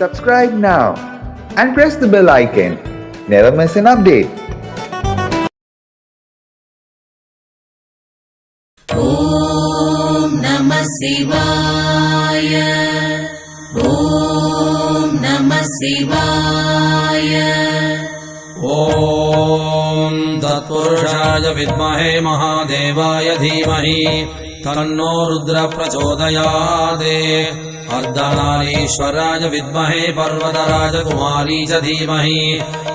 Subscribe now and press the bell icon. Never miss an update. Om Namah Shivaya. Om Namah Shivaya. Om Tatpurushaaya Vidmahe Mahadevaya Dhimahi Tanno Rudra Prachodayade Ardhanarishwaraya Vidmahe Parvataraja Kumari Cha Dhimahi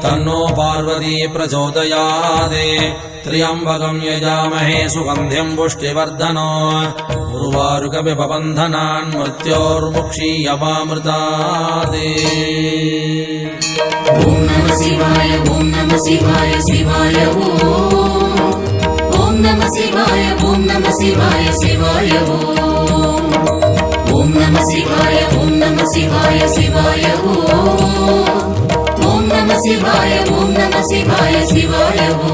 Tanno Parvati Prachodayade Triyambakam Yajamahe Sugandhyam Pushtivardhano Urvarukabhibabandhanan Mrityormukshiyamamritade. Om Namah Shivaya. Om Namah Shivaya. Shivaya Om. Om Namah Shivaya. Om Namah Shivaya. Shivaya Om. Om Namah Shivaya. Om Namah Shivaya. Shivaya Om. Om Namah Shivaya. Om Namah Shivaya. Shivaya Om.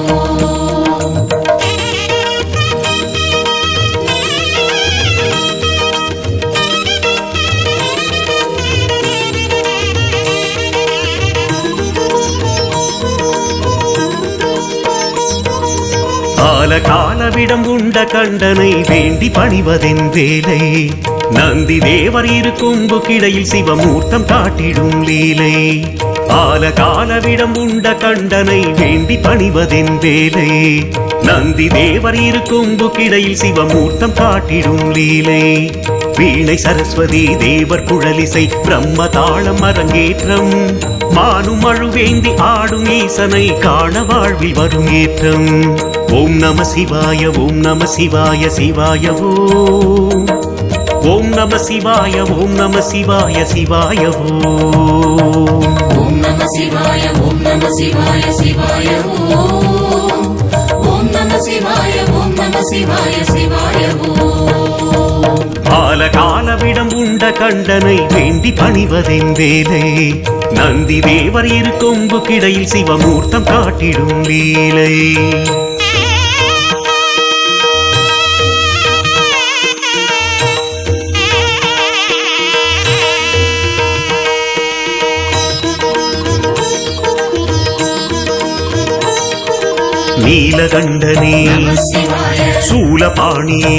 காலவிடம் உண்ட கண்டனை வேண்டி பணிவதென் வேலை. நந்தி தேவர் இரு கொம்பு கிடையில் சிவமூர்த்தம் காட்டிடும் லீலை. காலவிடம் உண்ட கண்டனை வேண்டி பணிவதென் வேலை. நந்தி தேவர் இரு கொம்பு கிடையில் சிவமூர்த்தம் காட்டிடும் லீலை. வீணை சரஸ்வதி தேவர் குழலிசை பிரம்ம தாளம் அரங்கேற்றம். மானும் அழுவேந்தி ஆடும் ஈசனை காண வாழ்வில் வரும் ஏற்றம். ஓம் நம சிவாய. ஓம் நம சிவாய. சிவாய ஓம். ஓம் நம சிவாய. ஓம் நம சிவாய. சிவாய ஓம். Om Namah Shivaya. Om Namah Shivaya. Shivaya Om. Om Namah Shivaya. Om Namah Shivaya. Shivaya Om. காலவிடம் உண்ட கண்டனை வேண்டி பணிவதென் வேலை. நந்தி தேவர் இரு கொம்பு கிடையில் சிவமூர்த்தம் காட்டிடும் லீலை. நீலகண்டனே சூலபாணியே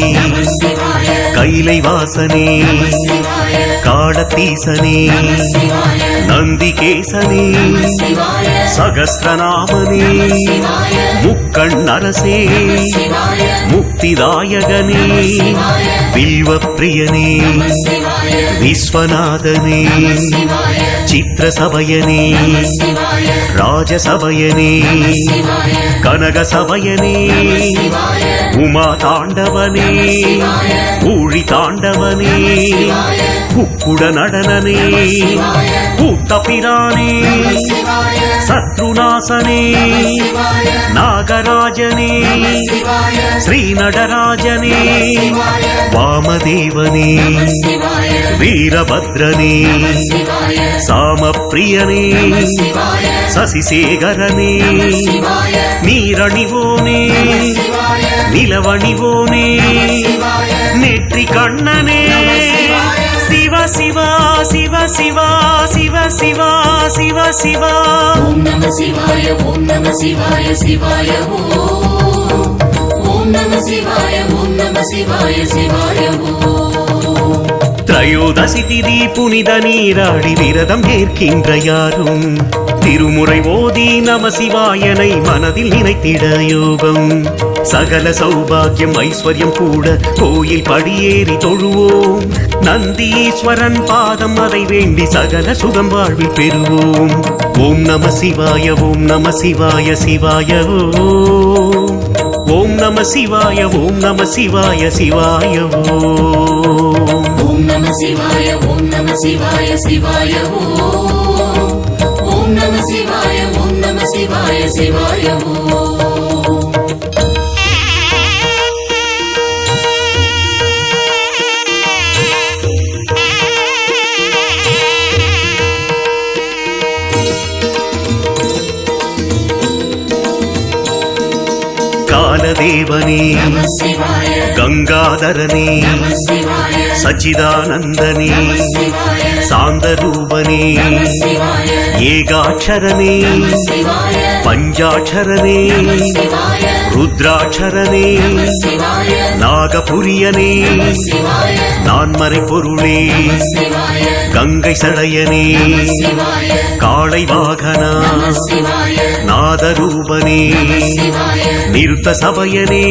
கைலை வாசனே காடத்தீசனே நந்திகேசனே சகஸ்ரநாமனே முக்கண்ணரசே முக்திதாயகனே வில்வப்பிரியனே விஸ்வநாதனே சித்திரசபயனே ராஜசபயனே கனகசபயனே உமா தாண்டவனே ஊழி தாண்டவனே குக்குட நடனனே கூத்தபிரானே சத்ருநாசனே நாகராஜனே ஸ்ரீநடராஜனே வாமதேவனே வீரபத்ரனே சாமப்பிரியனே சசிசேகரனே நீரணிவோனே நிலவணிவோனே நெற்றி கண்ணனே சிவ Shiva Shiva Shiva Shiva Shiva Shiva Siva. Om Namah Shivaya. Om Namah Shivaya. Shivaya Om. Om Namah Shivaya. Om Namah Shivaya. Shivaya Om. திரையோதசி திதி புனித நீராடி விரதம் ஏற்கின்ற யாரும் திருமுறை ஓதி நம சிவாயனை மனதில் நினைத்திட யோகம். சகல சௌபாகியம் ஐஸ்வர்யம் கூட கோயில் படியேறி தொழுவோம். நந்தீஸ்வரன் பாதம் அதை வேண்டி சகல சுகம் வாழ்வில் பெறுவோம். ஓம் நம சிவாய. ஓம் நம சிவாய. சிவாய ஓம். ஓம் நம சிவாய. ஓம் நம சிவாய. சிவாய ஓம். Om Namah Shivaya. Om Namah Shivaya. Shivaya Om. Om Namah Shivaya. Om Namah Shivaya. Shivaya Om. காலதேவனே கங்காதரனே சச்சிதானந்தனே சாந்த சாந்தரூபனே சிவாய ஏகாட்சரனே சிவாய பஞ்சாட்சரனே சிவாய ருத்ராட்சரனே சிவாய நாகபுரியனே சிவாய நான்மறை பொருளே சிவாய கங்கை சடையனே சிவாய காளை வாகனா சிவாய நாதரூபனே சிவாய நிருத்த சபயனே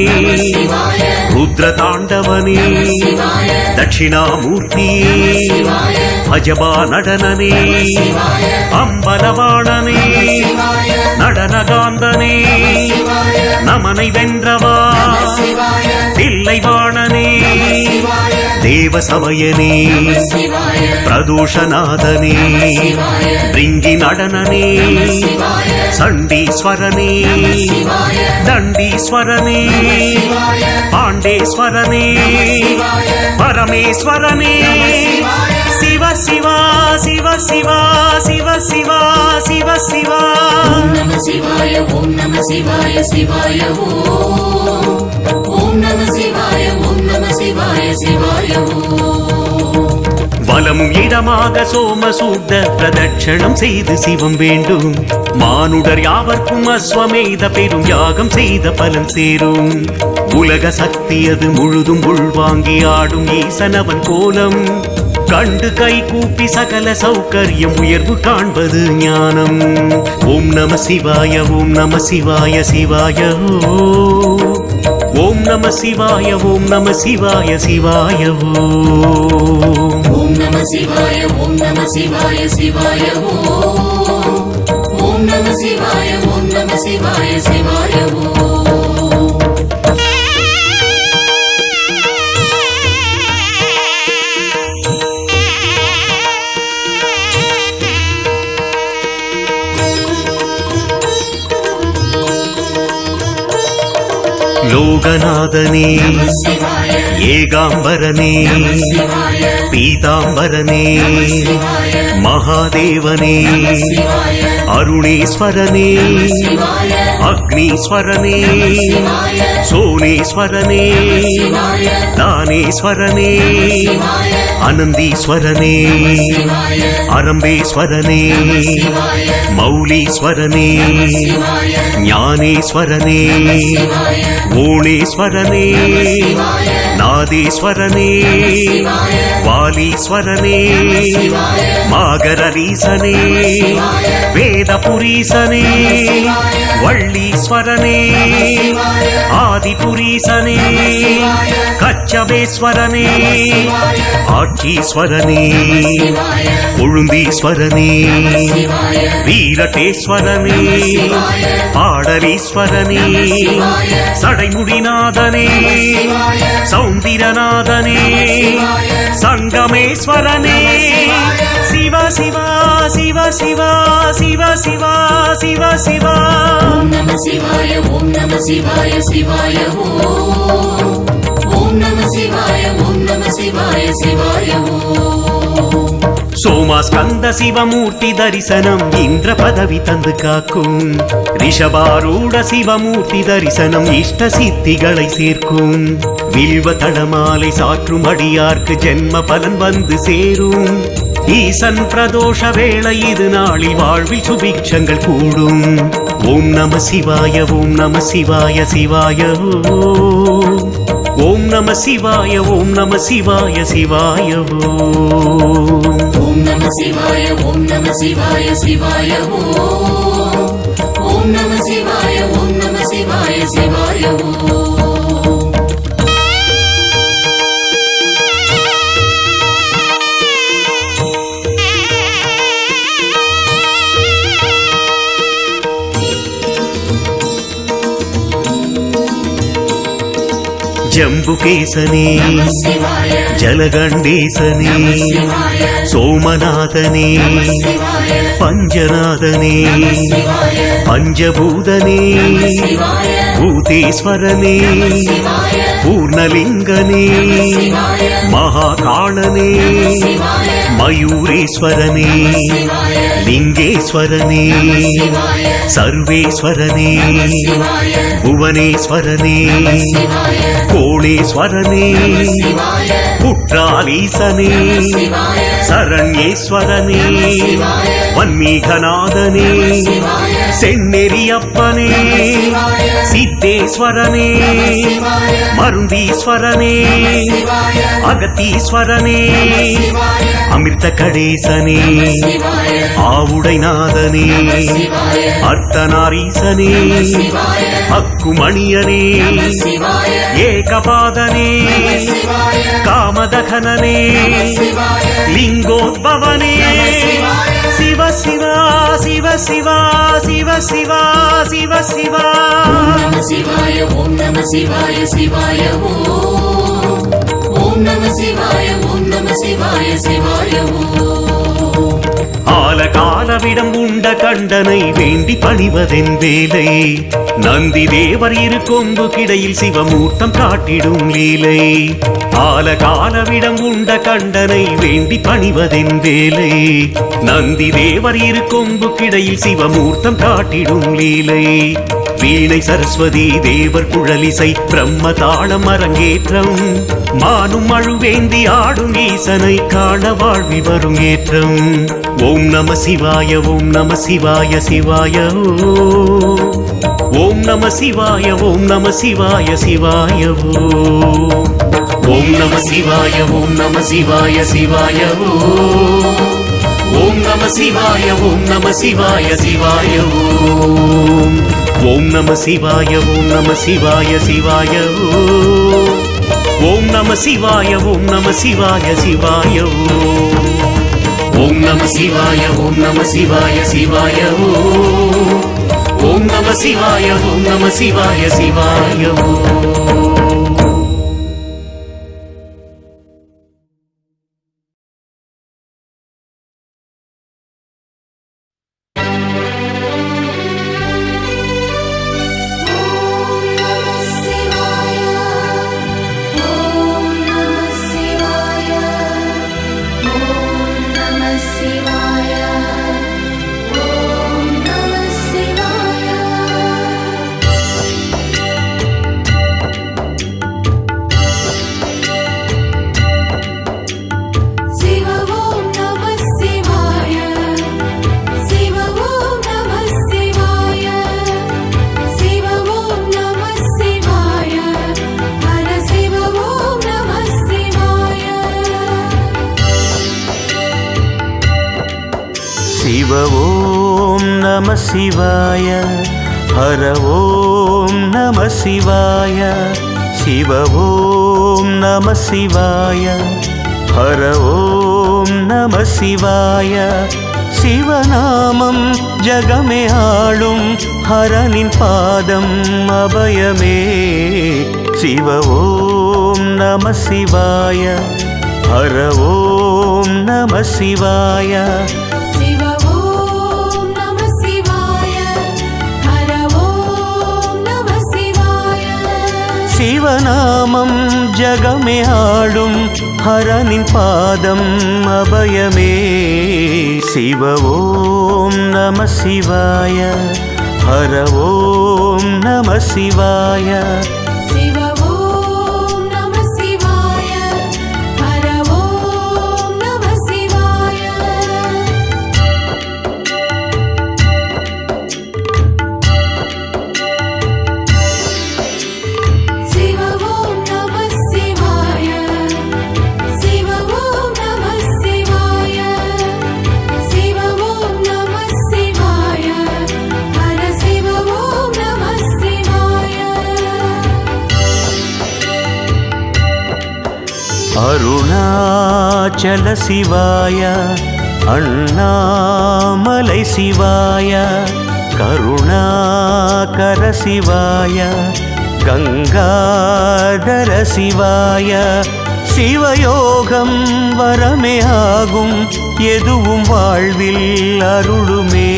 சிவாய ருத்ர தாண்டவனே சிவாய தட்சிணாமூர்த்தியே சிவாய அஜபா நடனனே சிவாய அம்பலவாணனே சிவாய நடனகாந்தனே சிவாய நமனை வென்றவா சிவாய தில்லைவாணனே சிவாய தேவசமயனே சிவாய பிரதோஷநாதனே சிவாய ரிங்கி நடனனே சிவாய சண்டீஸ்வரனே சிவாய தண்டீஸ்வரனே சிவாய பாண்டேஸ்வரனே சிவாய பரமேஸ்வரனே சிவ சிவா சிவ சிவா சிவ சிவா சிவ சிவா ஓம் நம சிவாய ஓம் நம சிவாய சிவாய ஓம் நம சிவாய ஓம் நம சிவாய சிவாய வலமும் இடமாக சோமசூர்த பிரதட்சணம் செய்து சிவம் வேண்டும் மானுடர் யாவர்க்கும் அஸ்வமேத பெரும் யாகம் செய்த பலன் சேரும் உலக சக்தி அது முழுதும் உள்வாங்கி ஆடும் ஈசனவன் கோலம் கண்டு கை கூப்பி சகல சௌகரியம் உயர்வு காண்பது ஞானம் ஓம் நம சிவாய ஓம் நம சிவாய சிவாய ஓம் நம சிவாய ஓம் நம சிவாய சிவாய ஓம் நம சிவாய ஓம் நம சிவாய சிவாய ஓம் நம சிவாய ஓம் நம சிவாய சிவாய லோகநாதனே சிவாய ஏகாம்பரனே சிவாய பீதாம்பரனே சிவாய மகாதேவனே சிவாய அருணேஸ்வரனே சிவாய அக்னீஸ்வரனே சிவாய சோனேஸ்வரனே சிவாய தானேஸ்வரனே சிவாய அனந்தீஸ்வரனே சிவாய அரம்பேஸ்வரனே சிவாய மௌலீஸ்வரனே சிவாய ஞானேஸ்வரனே சிவாய ஓணேஸ்வரனே சிவாய நாதேஸ்வரனே சிவாய வாலீஸ்வரனே சிவாய மாகரீசனே சிவாய வேதபுரீசனே சிவாய வள்ளீஸ்வரனே சிவாய ஆதிபுரீசனே சிவாய கச்சபேஸ்வரனே சிவாய ஆட்சீஸ்வரனே சிவாய கொழுந்தீஸ்வரனே சிவாய வீரட்டேஸ்வரனே சிவாய பாடலீஸ்வரனே சிவாய சடைமுடிநாதனே சிவாய சௌந்திரநாதனே சிவாய சங்கமேஸ்வரனே சிவ சிவா சிவ சிவா சிவ சிவா சிவ சிவா ஓம் நம சிவாய ஓம் நம சிவாய சிவாய ஓம் நம சிவாய ஓம் நம சிவாய சிவாய சோமாஸ்கந்த சிவமூர்த்தி தரிசனம் இந்திர பதவி தந்து காக்கும் ரிஷபாரூட சிவமூர்த்தி தரிசனம் இஷ்ட சித்திகளை சேர்க்கும் வில்வ தடமாலை சாற்றும் அடியார்க்கு ஜென்ம பலன் வந்து சேரும் ஈசன் பிரதோஷ வேளை இது நாளில் வாழ்வில் சுபிக்ஷங்கள் கூடும் ஓம் நம சிவாய ஓம் நம சிவாய சிவாய ஓம் நம சிவாய ஓம் நம சிவாய சிவாய ஓம் நம சிவாய ஓம் நம சிவாய சிவாய ஓம் நம சிவாய ஓம் நம சிவாய சிவாய ஜம்புகேசனே சிவாய ஜலகண்டேசனே சிவாய சோமநாதனே சிவாய பஞ்சநாதனே சிவாய பஞ்சபூதனே சிவாய பூதேஸ்வரனே சிவாய பூர்ணலிங்கனே சிவாய மகாகாளனே சிவாய மயூரேஸ்வரனே சிவாய லிங்கேஸ்வரனே சிவாய சர்வேஸ்வரனே சிவாய புவனேஸ்வரனே சிவாய கோணேஸ்வரனே சிவாய குற்றாலீசனே சிவாய சரண்யேஸ்வரனே சிவாய வன்மீகநாதனே சிவாய செந்நெறியப்பனே சிவாய சித்தேஸ்வரனே சிவாய மருந்தீஸ்வரனே சிவாய அகத்தீஸ்வரனே சிவாய அமிர்த கடேசனே சிவாய ஆவுடைநாதனே சிவாய அர்த்தநாரீசனே சிவாய அக்குமணியனே சிவாய ஏகபாதனே சிவாய காமதகனனே சிவாய லிங்கோத்பவனே சிவ சிவா சிவ சிவா சிவ சிவா சிவ சிவா நம சிவாய ஓம் நம சிவாய சிவாய ஓம் நம சிவாய ஓம் நம சிவாய சிவாய ஆலகாலவிடம் உண்ட கண்டனை வேண்டி பணிவதென் வேலை நந்தி தேவர் இரு கொம்பு கிடையில் சிவமூர்த்தம் காட்டிடும் லீலை ஆலகாலவிடம் உண்ட கண்டனை வேண்டி பணிவதென் வேலை நந்தி தேவர் இரு கொம்பு கிடையில் சிவமூர்த்தம் காட்டிடும் லீலை வீணை சரஸ்வதி தேவர் குழலிசை பிரம்ம தாளம் அரங்கேற்றம் மானும் அழுவேந்தி ஆடும் ஈசனை காண வாழ்வி வரும் ஏற்றம் ஓம் நம சிவாய ஓம் நம சிவாய சிவாய ஓம் நம சிவாய ஓம் நம சிவாய சிவாய ஓம் நம சிவாய ஓம் நம சிவாய சிவாய ஓம் நம சிவாய ஓம் நம சிவாய சிவாய ஓம் நம சிவாய ஓம் நம சிவாய சிவாய ஓம் நம சிவாய ஓம் நம சிவாய சிவாய ஓம் நம சிவாய ஓம் நம சிவாய சிவாய ஓம் நம சிவாய ஓம் நம சிவாய சிவாய शिव ॐ नमः शिवाय हर ॐ नमः शिवाय शिव ॐ नमः शिवाय हर ॐ नमः शिवाय शिवनामं जगमे आळुं हरनिन् पादम् अभयमे शिव ॐ नमः शिवाय हर ॐ नमः शिवाय शिवनामं जगमे आळुं हरनिन् पादम् अभयमे शिव ॐ नमः शिवाय हर ॐ नमः शिवाय अरुणाचल शिवाय अण्णामलै शिवाय करुणाकर शिवाय गंगाधर शिवाय शिवयोगं वरमे आगुं एदुवुं वाழ்வில் अरुळुमे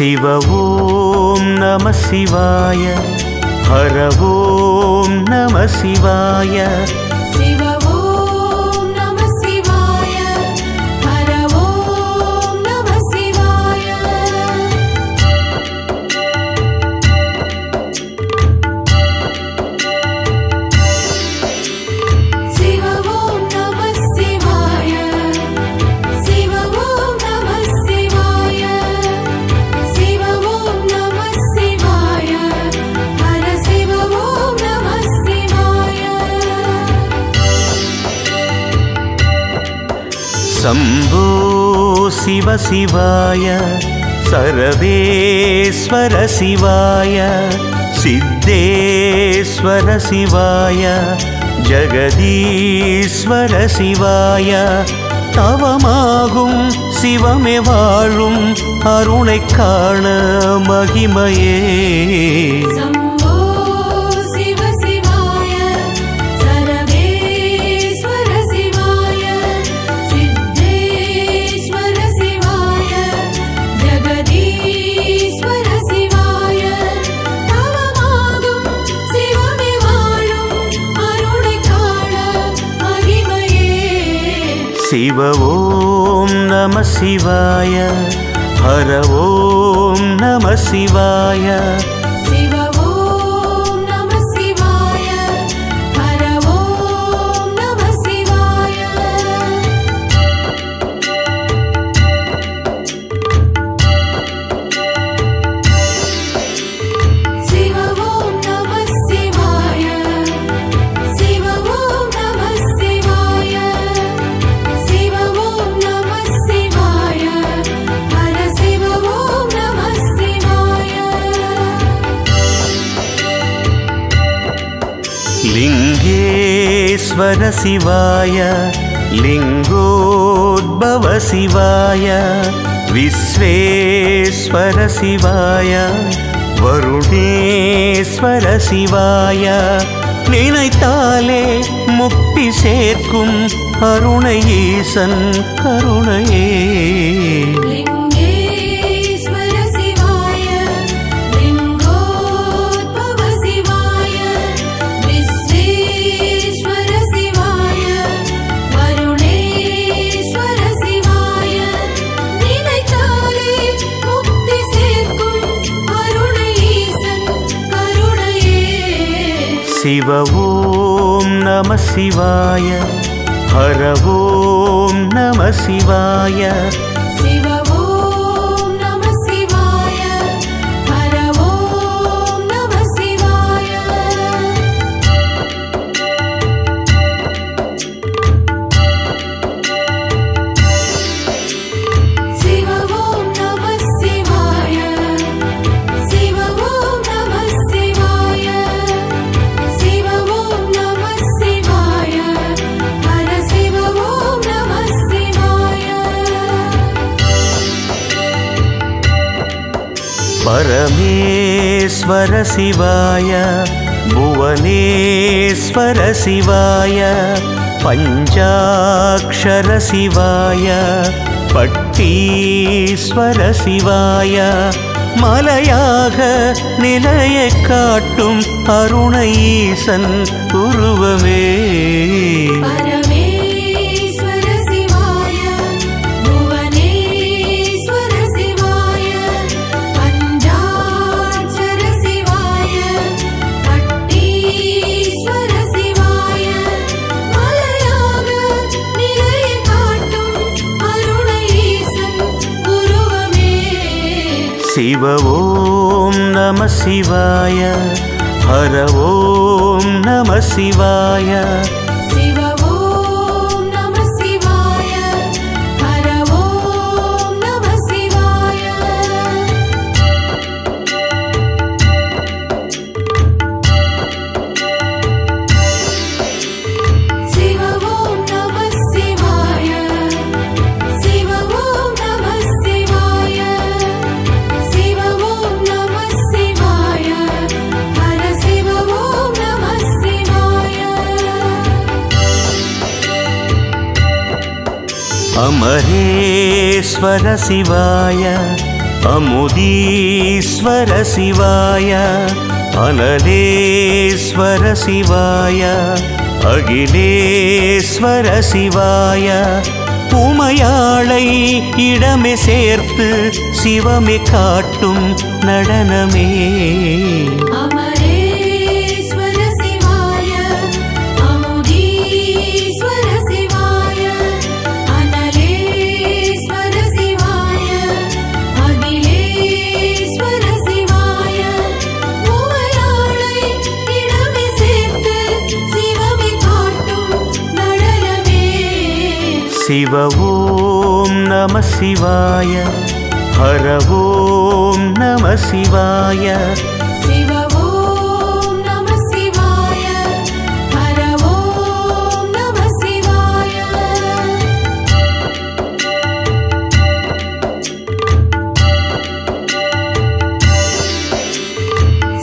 சிவ ஓம் நம சிவாய ஹர ஓம் நம சிவாய சிவ ஓம் நம சிவாய ஹர ஓம் நம சிவாய சிவ ஓம் நம சிவாய சிவ ஓம் நம சிவாய சிவ ஓம் நம சிவாய ஹர சிவ ஓம் நம சிவாய சம்போ சிவ சிவாய சரவேஸ்வர சிவாய சித்தேஸ்வர சிவாய ஜகதீஸ்வர சிவாய தவமாகும் சிவமே வாழும் அருணைக் காண மகிமையே சம்போ சிவ சிவாய சரவேஸ்வர சிவாய சித்தேஸ்வர சிவாய ஜகதீஸ்வர சிவாய தவமாகும் சிவமே வாழும் அருணைக் காண மகிமையே சிவ ஓம் நம சிவாய ஹர ஓம் நம சிவாய சிவ ஓம் நம சிவாய ஹர ஓம் நம சிவாய சிவ ஓம் நம சிவாய சிவ ஓம் நம சிவாய சிவ ஓம் நம சிவாய ஹர சிவ ஓம் நம சிவாய லிங்கேஸ்வர சிவாய லிங்கோத்பவ சிவாய விஸ்வேஸ்வர சிவாய வருணேஸ்வர சிவாய நினைத்தாலே முக்தி சேர்க்கும் அருணை ஈசன் கருணையே லிங்கேஸ்வர சிவாய லிங்கோத்பவ சிவாய விஸ்வேஸ்வர சிவாய வருணேஸ்வர சிவாய நினைத்தாலே முக்தி சேர்க்கும் அருணை ஈசன் கருணையே சிவ ஓம் நம சிவாய ஹர ஓம் நம சிவாய சிவ ஓம் நம சிவாய ஹர ஓம் நம சிவாய சிவ ஓம் நம சிவாய சிவ ஓம் நம சிவாய சிவ ஓம் நம சிவாய ஹர சிவ ஓம் நம சிவாய பரமேஸ்வர சிவாய புவனேஸ்வர சிவாய பஞ்சாக்ஷர சிவாய பட்டீஸ்வர சிவாய மலையாக நிலையை காட்டும் அருணை ஈசன் உருவமே பரமேஸ்வர சிவாய புவனேஸ்வர சிவாய பஞ்சாட்சர சிவாய பட்டீஸ்வர சிவாய மலையாக நிலையை காட்டும் அருணை ஈசன் உருவமே சிவ ஓம் நம சிவாய ஹர ஓம் நம சிவாய சிவ ஓம் நம சிவாய ஹர ஓம் நம சிவாய சிவ ஓம் நம சிவாய சிவ ஓம் நம சிவாய சிவ ஓம் நம சிவாய ஹர சிவ ஓம் நம சிவாய அமரேஸ்வர சிவாய अमुदीश्वर शिवाय अनलेश्वर शिवाय अखिलेश्वर शिवाय உமையாளை இடமே சேர்த்து சிவமே காட்டும் நடனமே. அமரேஸ்வர சிவாய அமுதீஸ்வர சிவாய அனலேஸ்வர சிவாய அகிலேஸ்வர சிவாய உமையாளை இடமே சேர்த்து சிவமே காட்டும் நடனமே. शिव ॐ नमः शिवाय हर ॐ नमः शिवाय சிவ ஓம் நம சிவாய ஹர ஓம் நம சிவாய.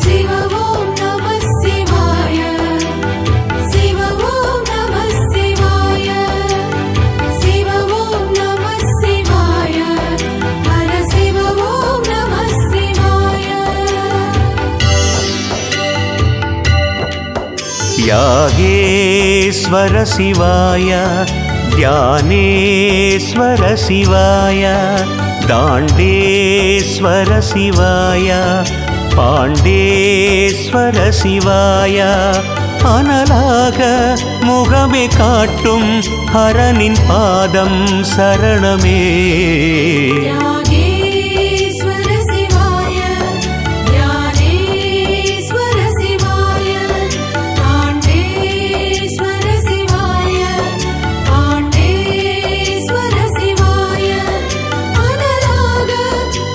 சிவ ஓம் நம சிவாய சிவ ஓம் நம சிவாய சிவ ஓம் நம சிவாய ஹர சிவ ஓம் நம சிவாய. यागेश्वर शिवाय ध्यानेश्वर शिवाय दाण्डेश्वर शिवाय पाण्डेश्वर शिवाय अनलाग मुगमे काट्टुम हरनिन पादम शरणमे. यागेश्वर शिवाय ध्यानेश्वर शिवाय दाण्डेश्वर शिवाय पाण्डेश्वर शिवाय अनलाग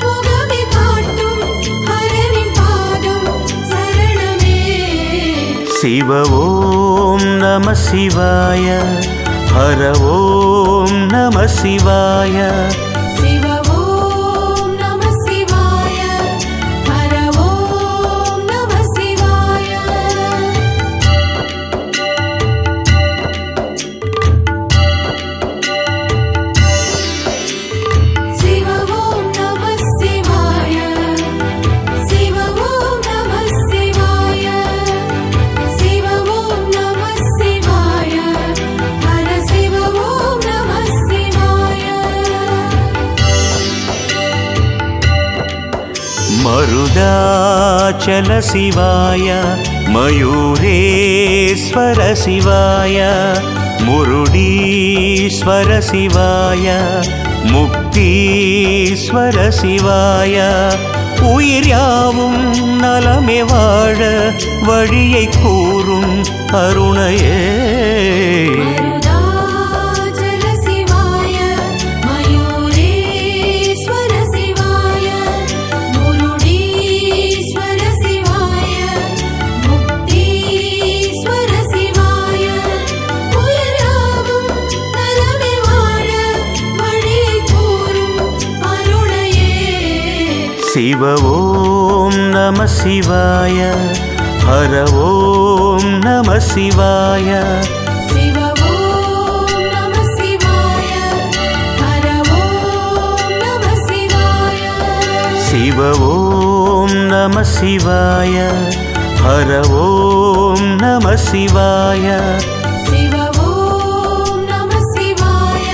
मुगमे काट्टुम हरनिन पादम शरणमे. शिव ॐ नमः शिवाय हर ॐ नमः शिवाय சிவ ஓம் நம சிவாய ஹர ஓம் நம சிவாய. சிவ ஓம் நம சிவாய சிவ ஓம் நம சிவாய சிவ ஓம் நம சிவாய ஹர சிவ ஓம் நம சிவாய. मरुदाचल शिवाय मयूरेश्वर शिवाय मुरुडीश्वर शिवाय मुक्तीश्वर शिवाय உயிர் யாவும் நலமே வாழ வழியை கூறும் அருணையே. மருதாச்சல சிவாய மயூரேஸ்வர சிவாய முருடீஸ்வர சிவாய முக்தீஸ்வர சிவாய உயிர் யாவும் நலமே வாழ வழியை கூறும் அருணையே. शिव ॐ नमः शिवाय हर ॐ नमः शिवाय சிவ ஓம் நம சிவாய ஹர ஓம் நம சிவாய. शिव ॐ नमः शिवाय हर ॐ नमः शिवाय சிவ ஓம் நம சிவாய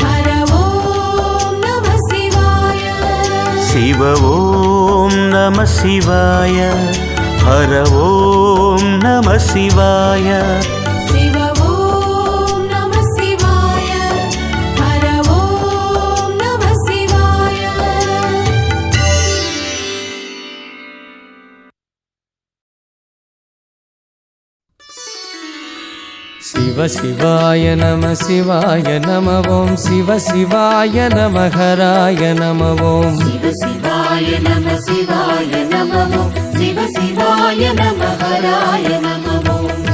ஹர ஓம் நம சிவாய. शिव ॐ नमः शिवाय हर ॐ नमः शिवाय சிவ ஓம் நம சிவாய ஹர ஓம் நம சிவாய. शिव शिवाय नमः शिवाय नमः ॐ शिव शिवाय नमः हराय नमः ॐ சிவ சிவாய நம சிவாய நம சிவ சிவாய நம ஹராய நம.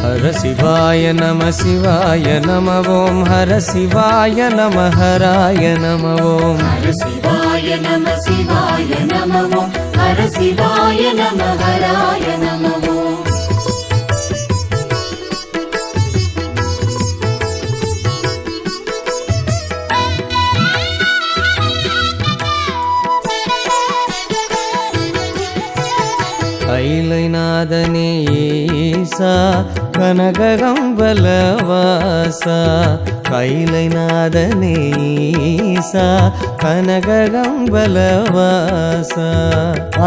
हर शिवाय नमः शिवाय नमः ॐ हर शिवाय नमः हराय नमः ॐ ஹர சிவாய நம சிவாய நம ஹர சிவாய நம ஹராய நம. ஈசா கனககம்பலவாசா கைலைநாதனே ஈசா கனககம்பலவாசா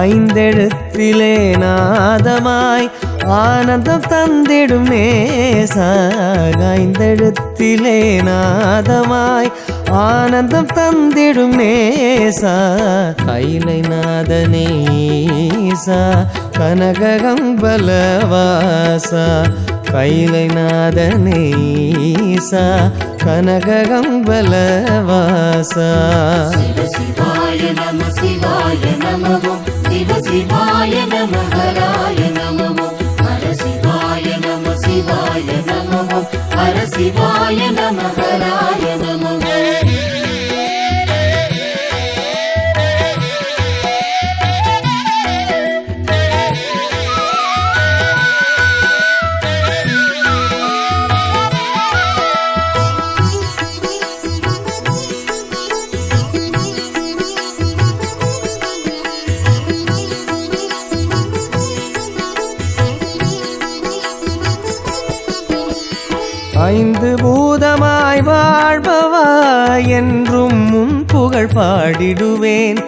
ஐந்தெழுத்திலே நாதமாய் ஆனந்தம் தந்திடும் நேசா ஐந்தெழுத்திலே நாதமாய் ஆனந்தம் தந்திடும் நேசா கைலைநாதனே ஈசா கனககம்பலவாசா கைலைநாதனே ஈசா கனககம்பலவாசா சிவ சிவாய நம சிவாய நமவோ சிவ சிவாய நம ஹராய நமவோ ஹர சிவாய நம சிவாய நமவோ ஹர சிவாய நம ஹராய நமவோ ஐந்து பூதமாய் வாழ்பவா என்றும் முன் புகழ் பாடிடுவேன்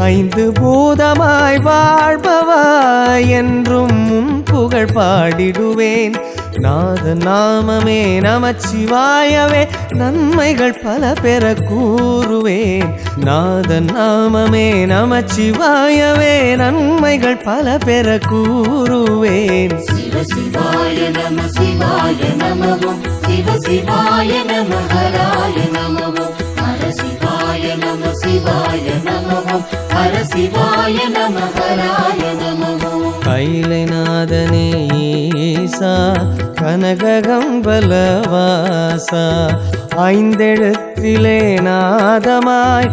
ஐந்து பூதமாய் வாழ்பவா என்றும் முன் புகழ் பாடிடுவேன் நாத நாமமே நமச்சிவாயவே நன்மைகள் பல பெற கூறுவேன் நாத நாமமே நமச்சிவாயவே நன்மைகள் பல பெற கூறுவேன் சிவ சிவாய நம சிவாய நமவோ சிவ சிவாய நம ஹராய நமவோ ஹர சிவாய நம சிவாய நமவோ ஹர சிவாய நம ஹராய நமவோ கைலைநாதனே ஈசா கனககம்பலவாசா ஐந்தெழுத்திலே நாதமாய்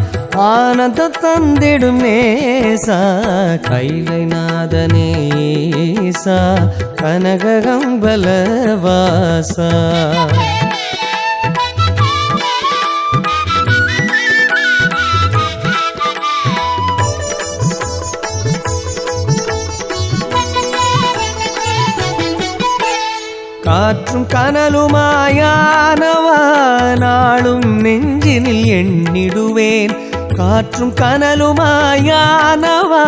ஆனந்தம் தந்திடும் நேசா கைலைநாதனே ஈசா கனககம்பலவாசா காற்றும் கனலுமாயானவா நாளும் நெஞ்சினில் எண்ணிடுவேன் காற்றும் கனலுமாயானவா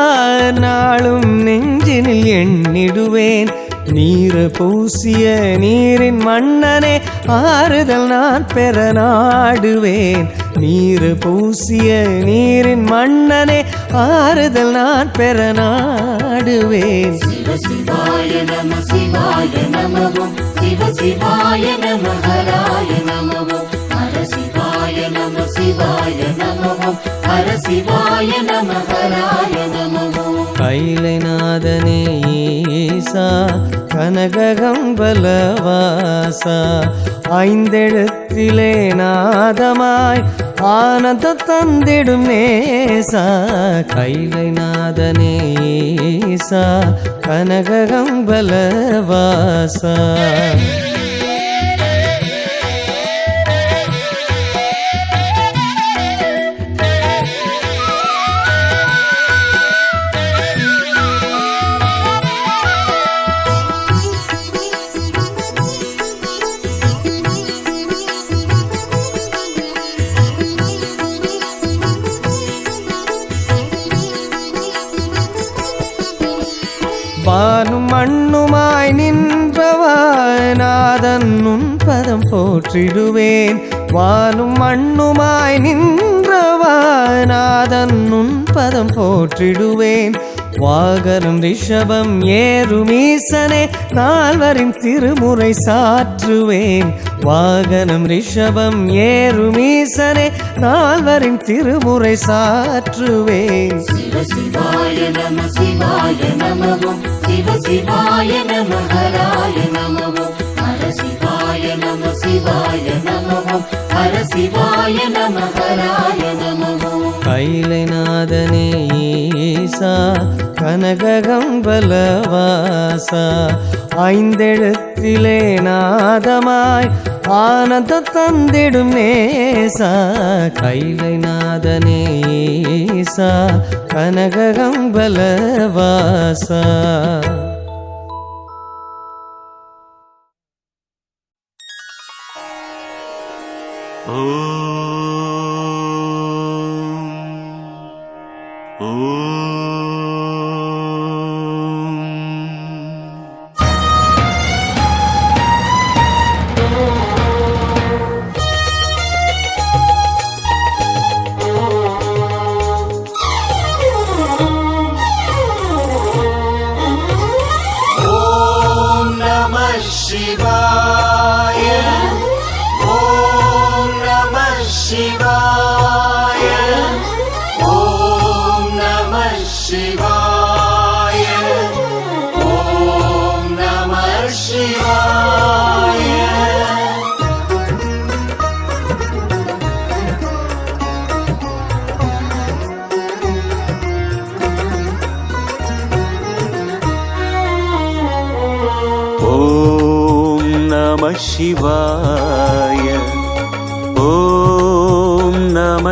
நாளும் நெஞ்சினில் எண்ணிடுவேன் நீரு பூசிய நீரின் மன்னனே ஆறுதல் நான் பெற நாடுவேன் நீரு பூசிய நீரின் மன்னனே ஆறுதல் நான் பெற நாடுவேன் சிவ சிவாய நம சிவாய நமவோ சிவ சிவாய நம ஹராய நமவோ ஹர சிவாய நம சிவாய நமவோ ஹர சிவாய நம ஹராய நமவோ கைலைநாதனே ஈசா கனககம்பலவாசா ஐந்தெழுத்திலே நாதமாய் ஆனந்தம் தந்திடும் நேசா கைலைநாதனே ஈசா கனககம்பலவாசா வானும் மண்ணுமாய் நின்றவா நாதன் உன் பதம் போற்றிடுவேன் வானும் மண்ணுமாய் நின்றவா நாதன் உன் பதம் போற்றிடுவேன் வாகனம் ரிஷபம் ஏறும் ஈசனே நால்வரின் திருமுறை சாற்றுவேன் வாகனம் ரிஷபம் ஏறும் ஈசனே நால்வரின் திருமுறை சாற்றுவேன் சிவ சிவாய நம சிவாய நமவோ சிவ சிவாய நம ஹராய நமவோ ஹர சிவாய நம சிவாய நமவோ ஹர சிவாய நம ஹராய நமவோ கைலைநாதனே ஈசா கனககம்பலவாசா ஐந்தெழுத்திலே நாதமாய் ஆனந்தம் தந்திடும் நேசா கைலைநாதனே ஈசா கனககம்பலவாசா Shivaya, Om Namah Shivaya, Om Namah Shivaya, Om Namah Shivaya, Om Namah Shivaya, Om Namah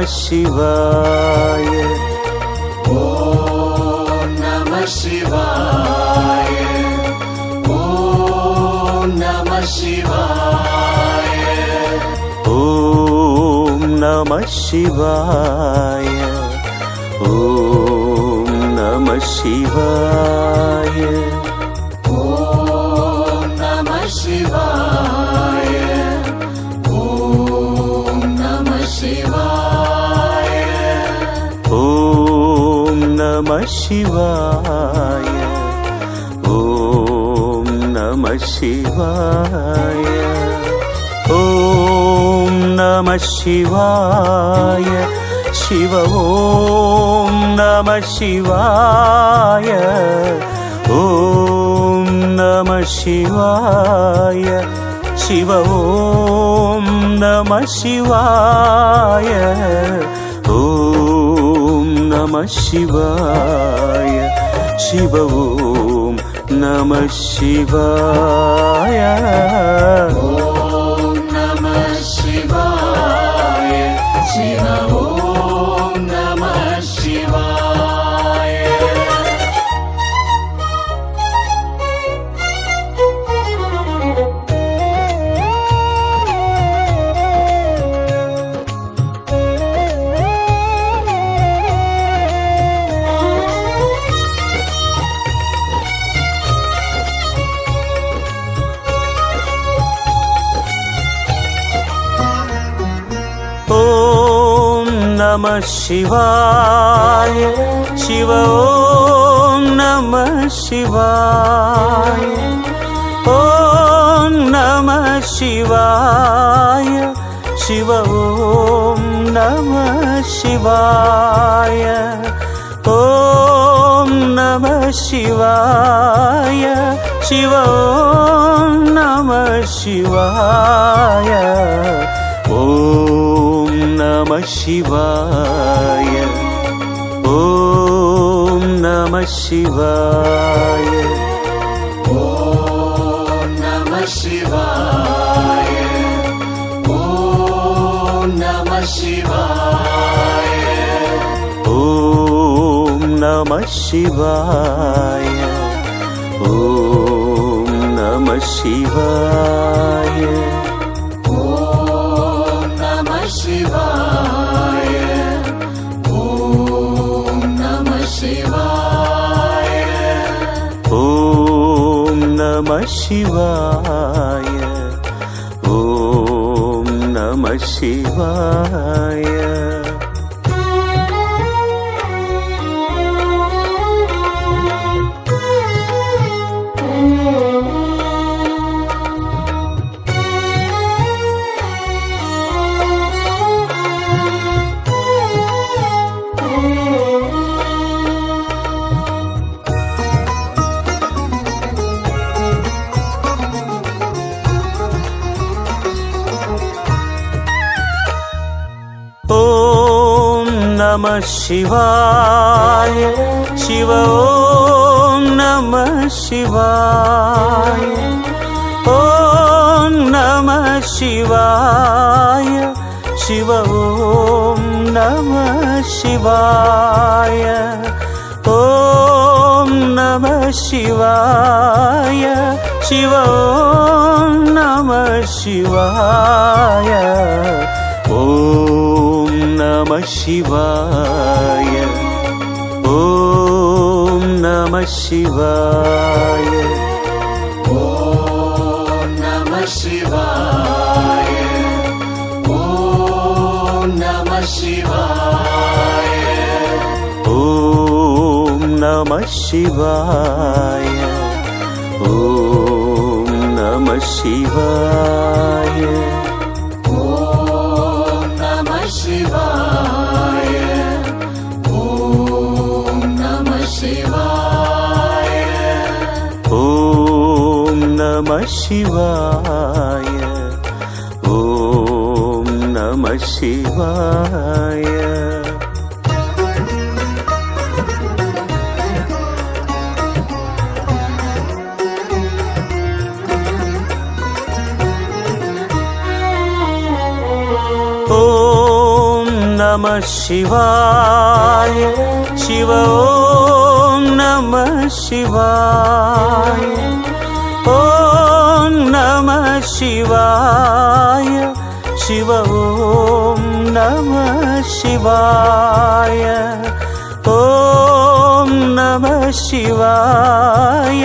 Shivaya, Om Namah Shivaya, Om Namah Shivaya, Om Namah Shivaya, Om Namah Shivaya, Om Namah Shivaya, Shiva Om Namah Shivaya, Om Namah Shivaya, Shiva Om Namah Shivaya, Om Namah Shivaya, Shiva Om Namah Shivaya. Om Namah Shivaya, Shiva Om Namah Shivaya. Om Namah Shivaya, Shiva Om Namah Shivaya, Om Namah Shivaya, Shiva Om Namah Shivaya, Om Namah Shivaya, Shiva Om Namah Shivaya, Om Namah Shivaya, Om Namah Shivaya, Om Namah Shivaya, Om Namah Shivaya, Om Namah Shivaya, Om Namah Shivaya, Om Namah Shivaya, Om Namah Shivaya, Om Namah Shivaya, Om Namah Shivaya. Om Namah Shivaya, Shiva Om Namah Shivaya, Om Namah Shivaya, Shiva Om Namah Shivaya, Om Namah Shivaya, Shiva Om Namah Shivaya, ஓம் நம சிவாய. ஓம் நம சிவாய. ஓம் நம சிவாய. ஓம் நம சிவாய. ஓம் நம சிவாய. ஓம் நம சிவாய. ஓம் நம சிவாய. ஓம் நம சிவாய. ஓம் நம சிவாய. ஓம் நம சிவாய. ஓம் நம சிவாய. சிவ ஓம் நம சிவாய. ஓம் நம சிவாய. சிவ ஓம் நம சிவாய. ஓம் நம சிவாய.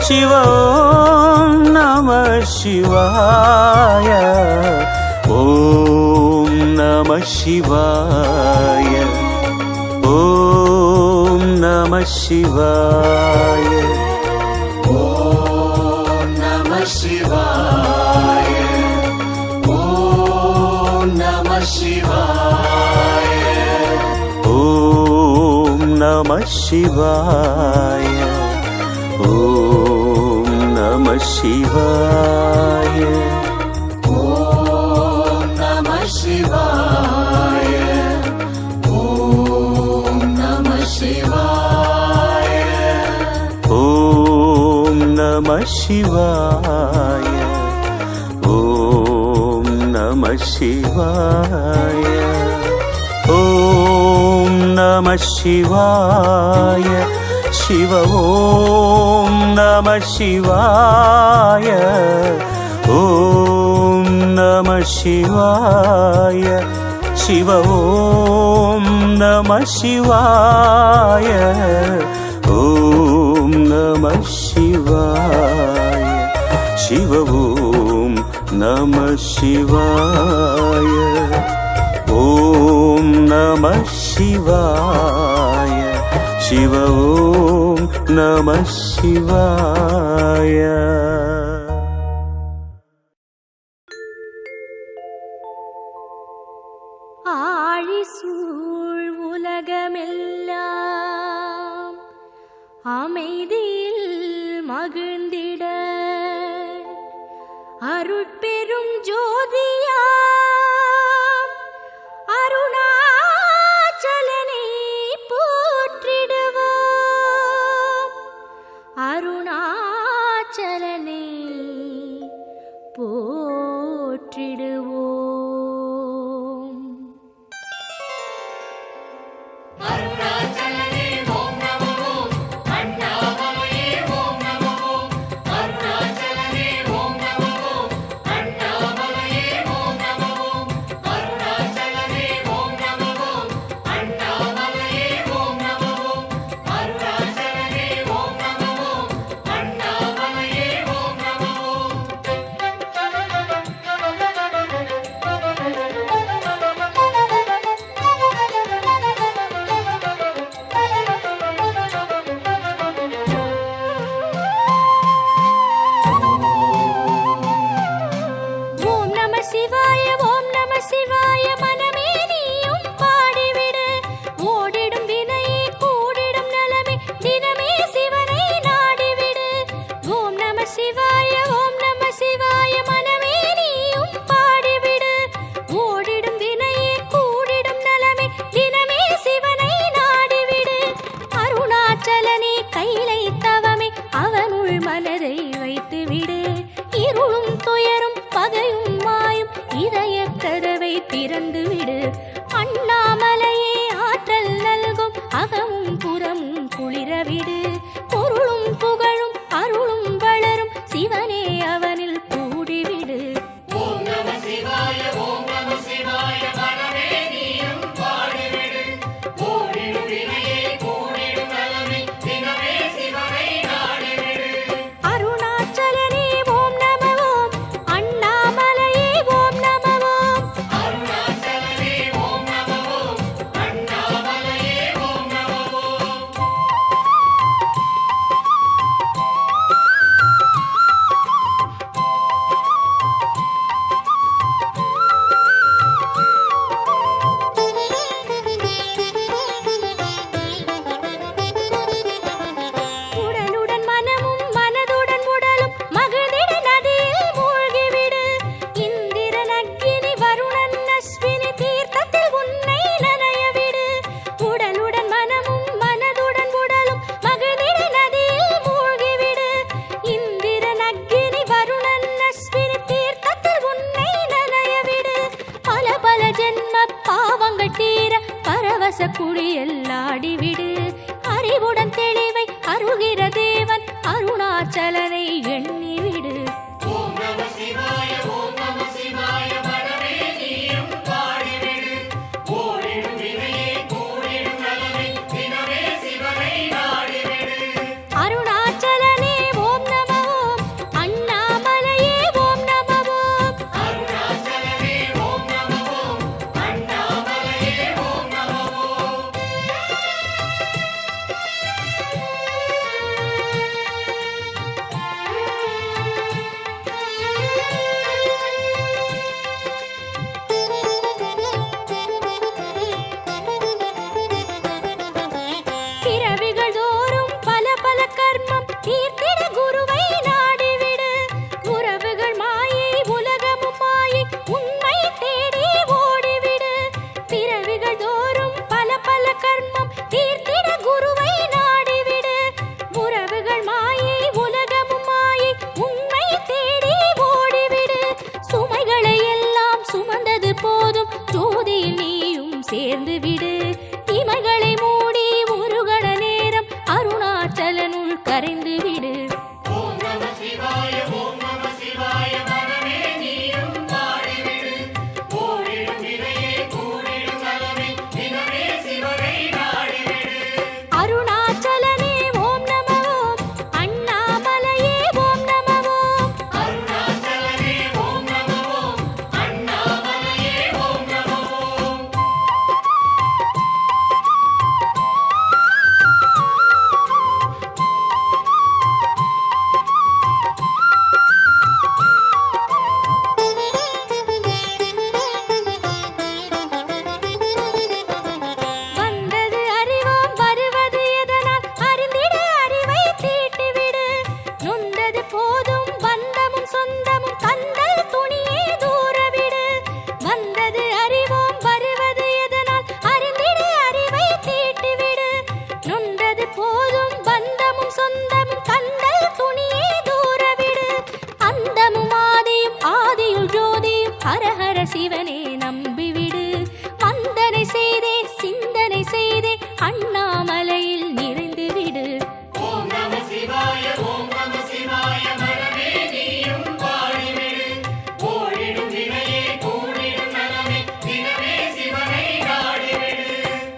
சிவ ஓம் நம சிவாய. ஓம் நம சிவாய. ஓம் நம சிவாய. ஓம் நம சிவாய. ஓம் நம சிவாய. ஓம் நம சிவாய. ஓம் நம சிவாய. ஓம் நம சிவாய. ஓம் நம சிவாய. ஓம் நம சிவாய. ஓம் நம சிவாய. ஓம் நம சிவாய. சிவ ஓம் நம சிவாய. ஓம் நம சிவாய. சிவ ஓம் நம சிவாய. ஓம் நம சிவாய. சிவ ஓம் நம சிவாய. ஓம் நம சிவாய. சிவ ஓம் நம சிவாய. ஆழிசூழ் உலகமெல்லாம் அமைதியில் மகிழ்ந்திட அருட்பெரும் ஜோதியாம் அருணாச்சலனை போற்றிடுவோம். அருணாச்சலனை போற்றிடுவோம். சிவாய ஓம் நம சிவாய அரசகுடியல்லாடிவிடு அறிவுடன் தெளிவை அருகிற தேவன் அருணாச்சலனை எண்ணிவிடு. அருணாச்சலனே ஓம் நம ஓம், அண்ணாமலையே ஓம் நம ஓம். பிறவிகள் தோறும் பல பல கர்மம் தீர்த்திட குருவை நாடிவிடு. உறவுகள் மாயை உலகமும் மாயை உண்மை தேடி ஓடிவிடு. பிறவிகள் தோறும் பல பல கர்மம் தீர்த்திட குருவை நாடிவிடு. உறவுகள் மாயை உலகமும் மாயை உண்மை தேடி ஓடிவிடு. சுமைகளை எல்லாம் சுமந்தது போதும் ஜோதியில் நீயும் சேர்ந்து விடு. இமைகளை மூடி ஒரு கண நேரம் அருணாச்சலனுள் கரைந்து விடு. அருணாச்சலனே ஓம் நம ஓம், அண்ணாமலையே ஓம் நம ஓம். வந்தது அறிவோம் வருவது எதனால் அறிந்திட அறிவை தீட்டிவிடு. நொந்தது போதும் பந்தமும் சொந்தமும் கந்தல் துணியே தூரவிடு. வந்தது அறிவோம் வருவது எதனால் அறிந்திட அறிவை தீட்டிவிடு. நொந்தது போதும் பந்தமும் சொந்தமும் கந்தல் துணியே தூரவிடு. அந்தமும் ஆதியும் ஆதியுள் ஜோதியும் ஹரஹர சிவனே நம்பிவிடு. வந்தனை செய்தே சிந்தனை செய்தே அண்ணாமலையில் நிறைந்துவிடு.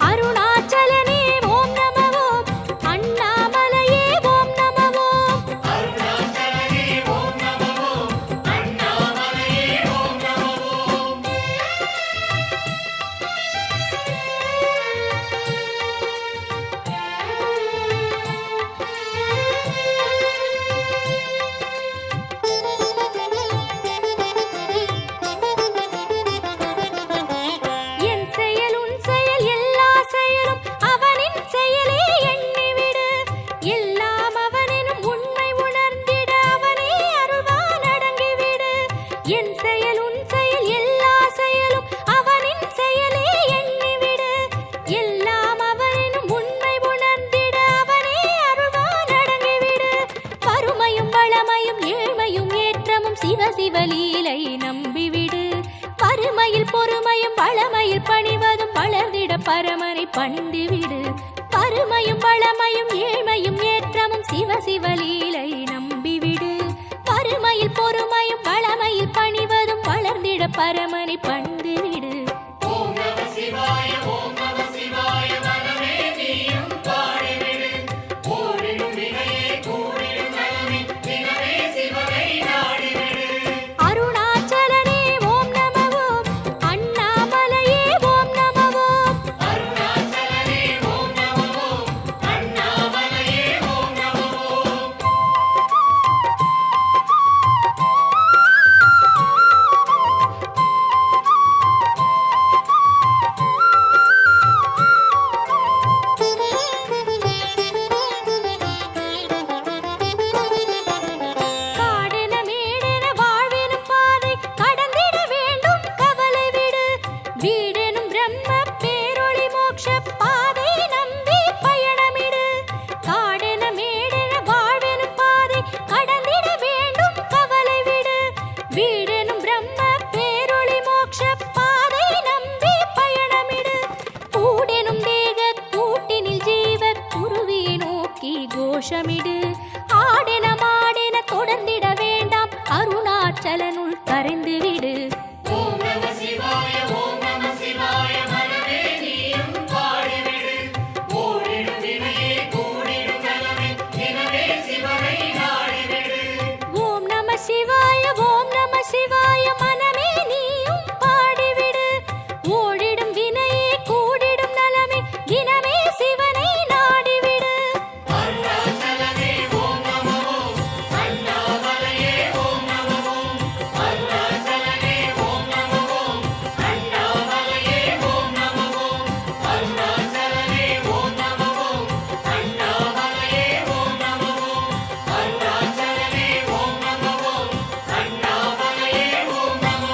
அருணாச்சலனே ஓம் நம ஓம், அண்ணாமலையே ஓம் நம ஓம். என் செயல் உன் செயல் எல்லா செயலும் அவனின் செயலே எண்ணிவிடு. எல்லாம் அவனினும் உண்மை உணர்ந்திட அவனே அருள்வான் அடங்கிவிடு. என் செயல் உன் செயல் எல்லா செயலும் அவனின் செயலே எண்ணிவிடு. எல்லாம் அவனினும் உண்மை உணர்ந்திட அவனே அருள்வான் அடங்கிவிடு. வறுமையும் வளமையும் ஏழ்மையும் ஏற்றமும் சிவ சிவலீலை நம்பிவிடு. வறுமையில் பொறுமையும் வளமையில் பணிவதும் வளர்ந்திட பரமனை பணிந்துவிடு. வறுமையும் வளமையும் ஏழ்மையும் ஏற்றமும் சிவ சிவலீலை நம்பிவிடு. வறுமையில் பொறுமையும் வளமையில் பணிவதும் வளர்ந்திட பரமனை பணிந்துவிடு. அருணாச்சலனே ஓம் நம ஓம், அண்ணாமலையே ஓம் நம ஓம். அருளாற்றலனுள் கரைந்து விடு. ஓம் நம சிவாய ஓம் நம சிவாய மனமே நீயும் பாடிவிடு. ஓடிடும் வினையே கூடிடும் நலமே தினமே சிவனை நாடிவிடு. ஓம் நம சிவாய ஓம் நம சிவாய மனமே நீயும் பாடிவிடு. ஓடிடும் வினையே கூடிடும் நலமே தினமே சிவனை நாடிவிடு. அருணாச்சலனே ஓம் நம ஓம் அண்ணாமலையே ஓம் நம ஓம். அருணாச்சலனே ஓம் நம ஓம் அண்ணாமலையே ஓம் நம ஓம். அருணாச்சலனே ஓம் நம ஓம் அண்ணாமலையே ஓம் நம ஓம். அருணாச்சலனே ஓம் நம ஓம் அண்ணாமலையே ஓம் நம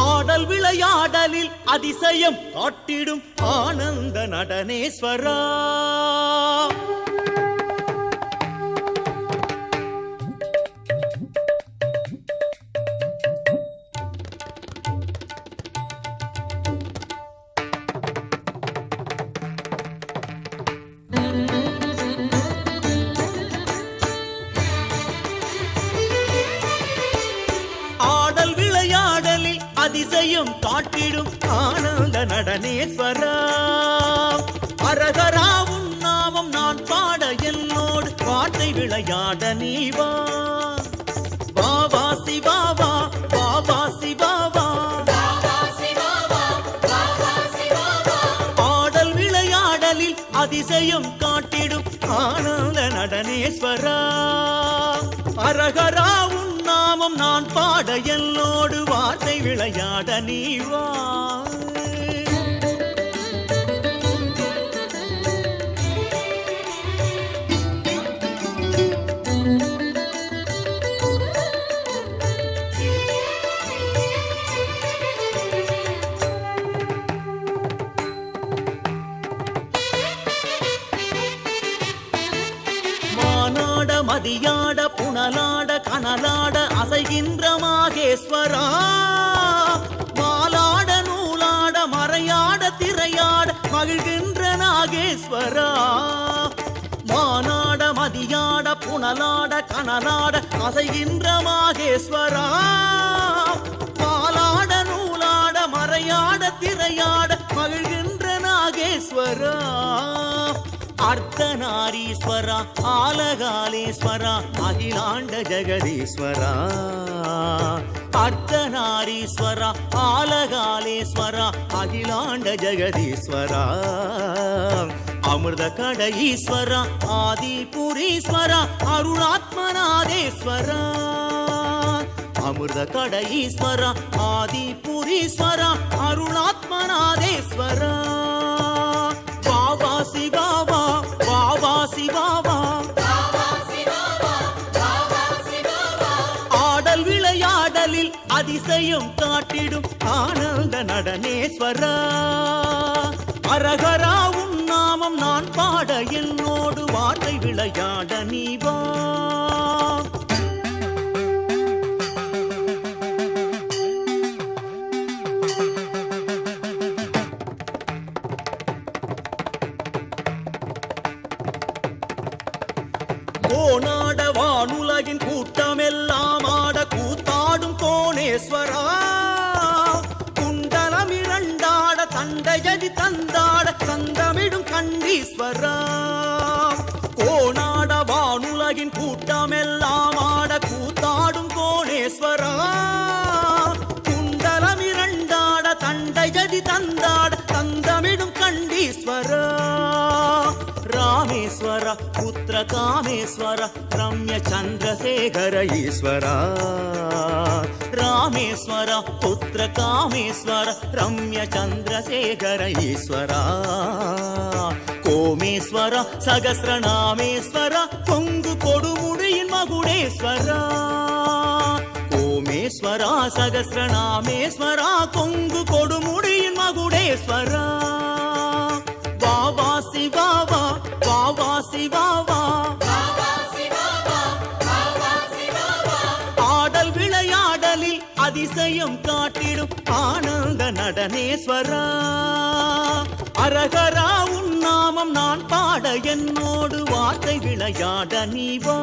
ஆடல் விளையாடலில் அதிசயம் காட்டிடும் ஆனந்த நடனேஸ்வரா. ஆடல் விளையாடலில் அதிசயம் காட்டிடும் ஆனந்த நடனேஸ்வரா. அரகரா உன் நாமம் நான் பாட என்னோடு பாட்டை விளையாட நீ வா. வா வா சிவா வா, வா வா சிவா வா. ஆடல் விளையாடலில் அதிசயம் காட்டிடும் ஆனந்த நடனேஸ்வரா. அரகரா உன் நாமம் நான் பாட என்னோடு வார்த்தை விளையாட நீ வா. மானாட மதியாட புனலாட கனலாட அசைகின்ற மாகேஸ்வரா. மாலாட நூலாட மறையாட திரையாட மகிழ்கின்ற நாகேஸ்வரா. மானாட மதியாட புனலாட கனலாட அசைகின்ற மாகேஸ்வரா. மாலாட நூலாட மறையாட திரையாட மகிழ்கின்ற நாகேஸ்வரா. அர்த்தநாரீஸ்வரா ஆலகாலேஸ்வரா அகிலாண்ட ஜெகதீஸ்வரா. அர்த்தநாரீஸ்வரா ஆலகாலேஸ்வரா அகிலாண்ட ஜெகதீஸ்வரா. அமிர்த கட ஈஸ்வரா ஆதிபுரீஸ்வரா அருளாத்மநாதேஸ்வரா. அமிர்த கட ஈஸ்வரா ஆதிபுரீஸ்வரா அருளாத்மநாதேஸ்வரா. வாவா சிவாவா, வாவா சிவாவா. ஆடல் விளையாடலில் அதிசயம் காட்டிடும் ஆனந்த நடனேஸ்வரா. அரகரா உன் நாமம் நான் பாட என்னோடு வார்த்தை விளையாட நீ வா. கோனாட வானுலகின் கூட்டமெல்லாம் ஆட கூத்தாடும் கோணேஸ்வரா. குண்டலம் இரண்டாட தண்டையதி தந்தாட சந்தமிடும் கண்டீஸ்வரா. கோனாட வானுலகின் கூட்டமெல்லாம் ஆட கூத்தாடும் கோணேஸ்வரா. குண்டலம் இரண்டாட தண்டையதி தந்தாட சந்தமிடும் கண்டீஸ்வரா. ராமேஸ்வர புத்திர காமேஸ்வர ரம்ய சந்திரசேகர ஈஸ்வரா. ராமேஸ்வர புத்திர காமேஸ்வர ரம்ய சந்திரசேகர ஈஸ்வரா. கோமேஸ்வர சகஸ்ரநாமேஸ்வர பொங்கு கொடுமுடியின் மகுடேஸ்வரா. கோமேஸ்வரா சகஸ்ரநாமேஸ்வரா பொங்கு கொடுமுடியின் மகுடேஸ்வரா. வாவா சிவாவா, வாவா சிவாவா. ஆடல் விளையாடலில் அதி அதிசயம் காட்டிடும் ஆனந்த நடனேஸ்வரா. அரகரா உன் நாமம் நான் பாட என்னோடு வார்த்தை விளையாட நீ வா.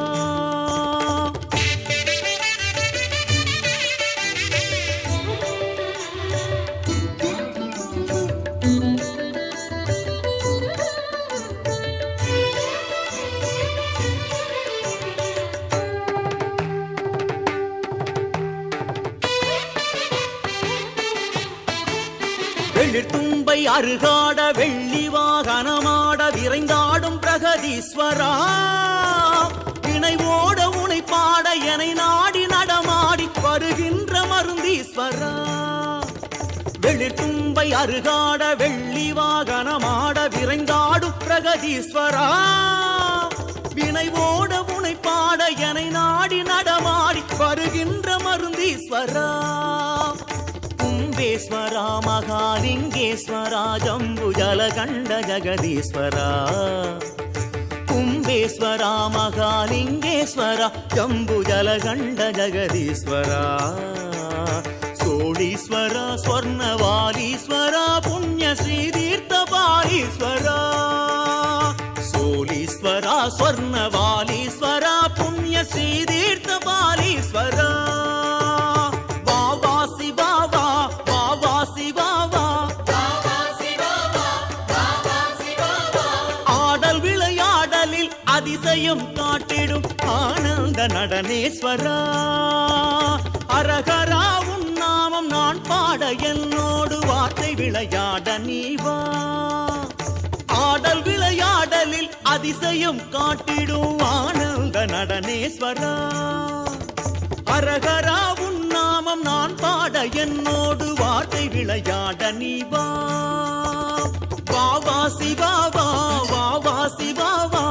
தும்பை அருகாட வெள்ளி வாகனமாட விரைந்தாடும் பிரகதீஸ்வரா. இணைவோட உனை பாட எனை நாடி நடமாடி வருகின்ற மருந்தீஸ்வரா. வெளித்தும்பை அருகாட வெள்ளி வாகனமாட விரைந்தாடும் பிரகதீஸ்வரா. வினைவோட உனை பாட எனை நாடி நடமாடி வருகின்ற மருந்தீஸ்வரா. கும்பேஸ்வரா மகாலிங்கேஸ்வரா ஜம்பு ஜலகண்ட ஜகதீஸ்வரா. கும்பேஸ்வரா மகாலிங்கேஸ்வரா ஜம்பு ஜலகண்ட ஜகதீஸ்வரா. சோழீஸ்வரா ஸ்வர்ணவாலீஸ்வரா புண்ணிய ஸ்ரீதீர்த்தபாலீஸ்வரா. சோழீஸ்வரா ஸ்வர்ணவாலீஸ்வரா புண்ணிய ஸ்ரீதீர்த்தபாலீஸ்வரா. ஆடல் விளையாடலில் அதிசயம் காட்டிடும் ஆனந்த நடனேஸ்வரா. அரகரா உன் நாமம் நான் பாட என்னோடு வார்த்தை விளையாட நீ வா. ஆடல் விளையாடலில் அதிசயம் காட்டிடும் ஆனந்த நடனேஸ்வரா. அரகரா உன் நாமம் நான் பாட என்னோடு வார்த்தை விளையாட நீ வா. வாவா சிவாவா வாவா சிவாவா.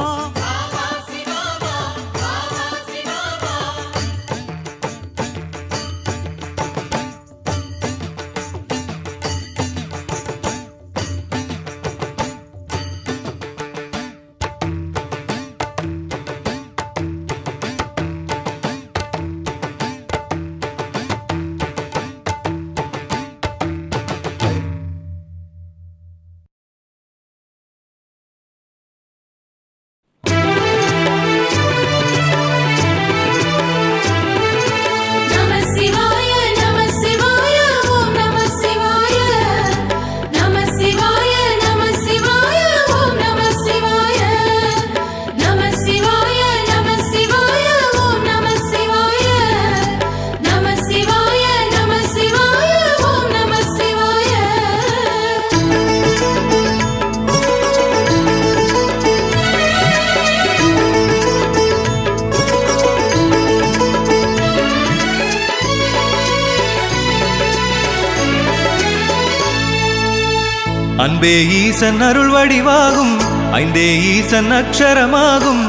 அன்பே ஈசன் அருள் வடிவாகும், ஐந்தே ஈசன் அக்ஷரமாகும்,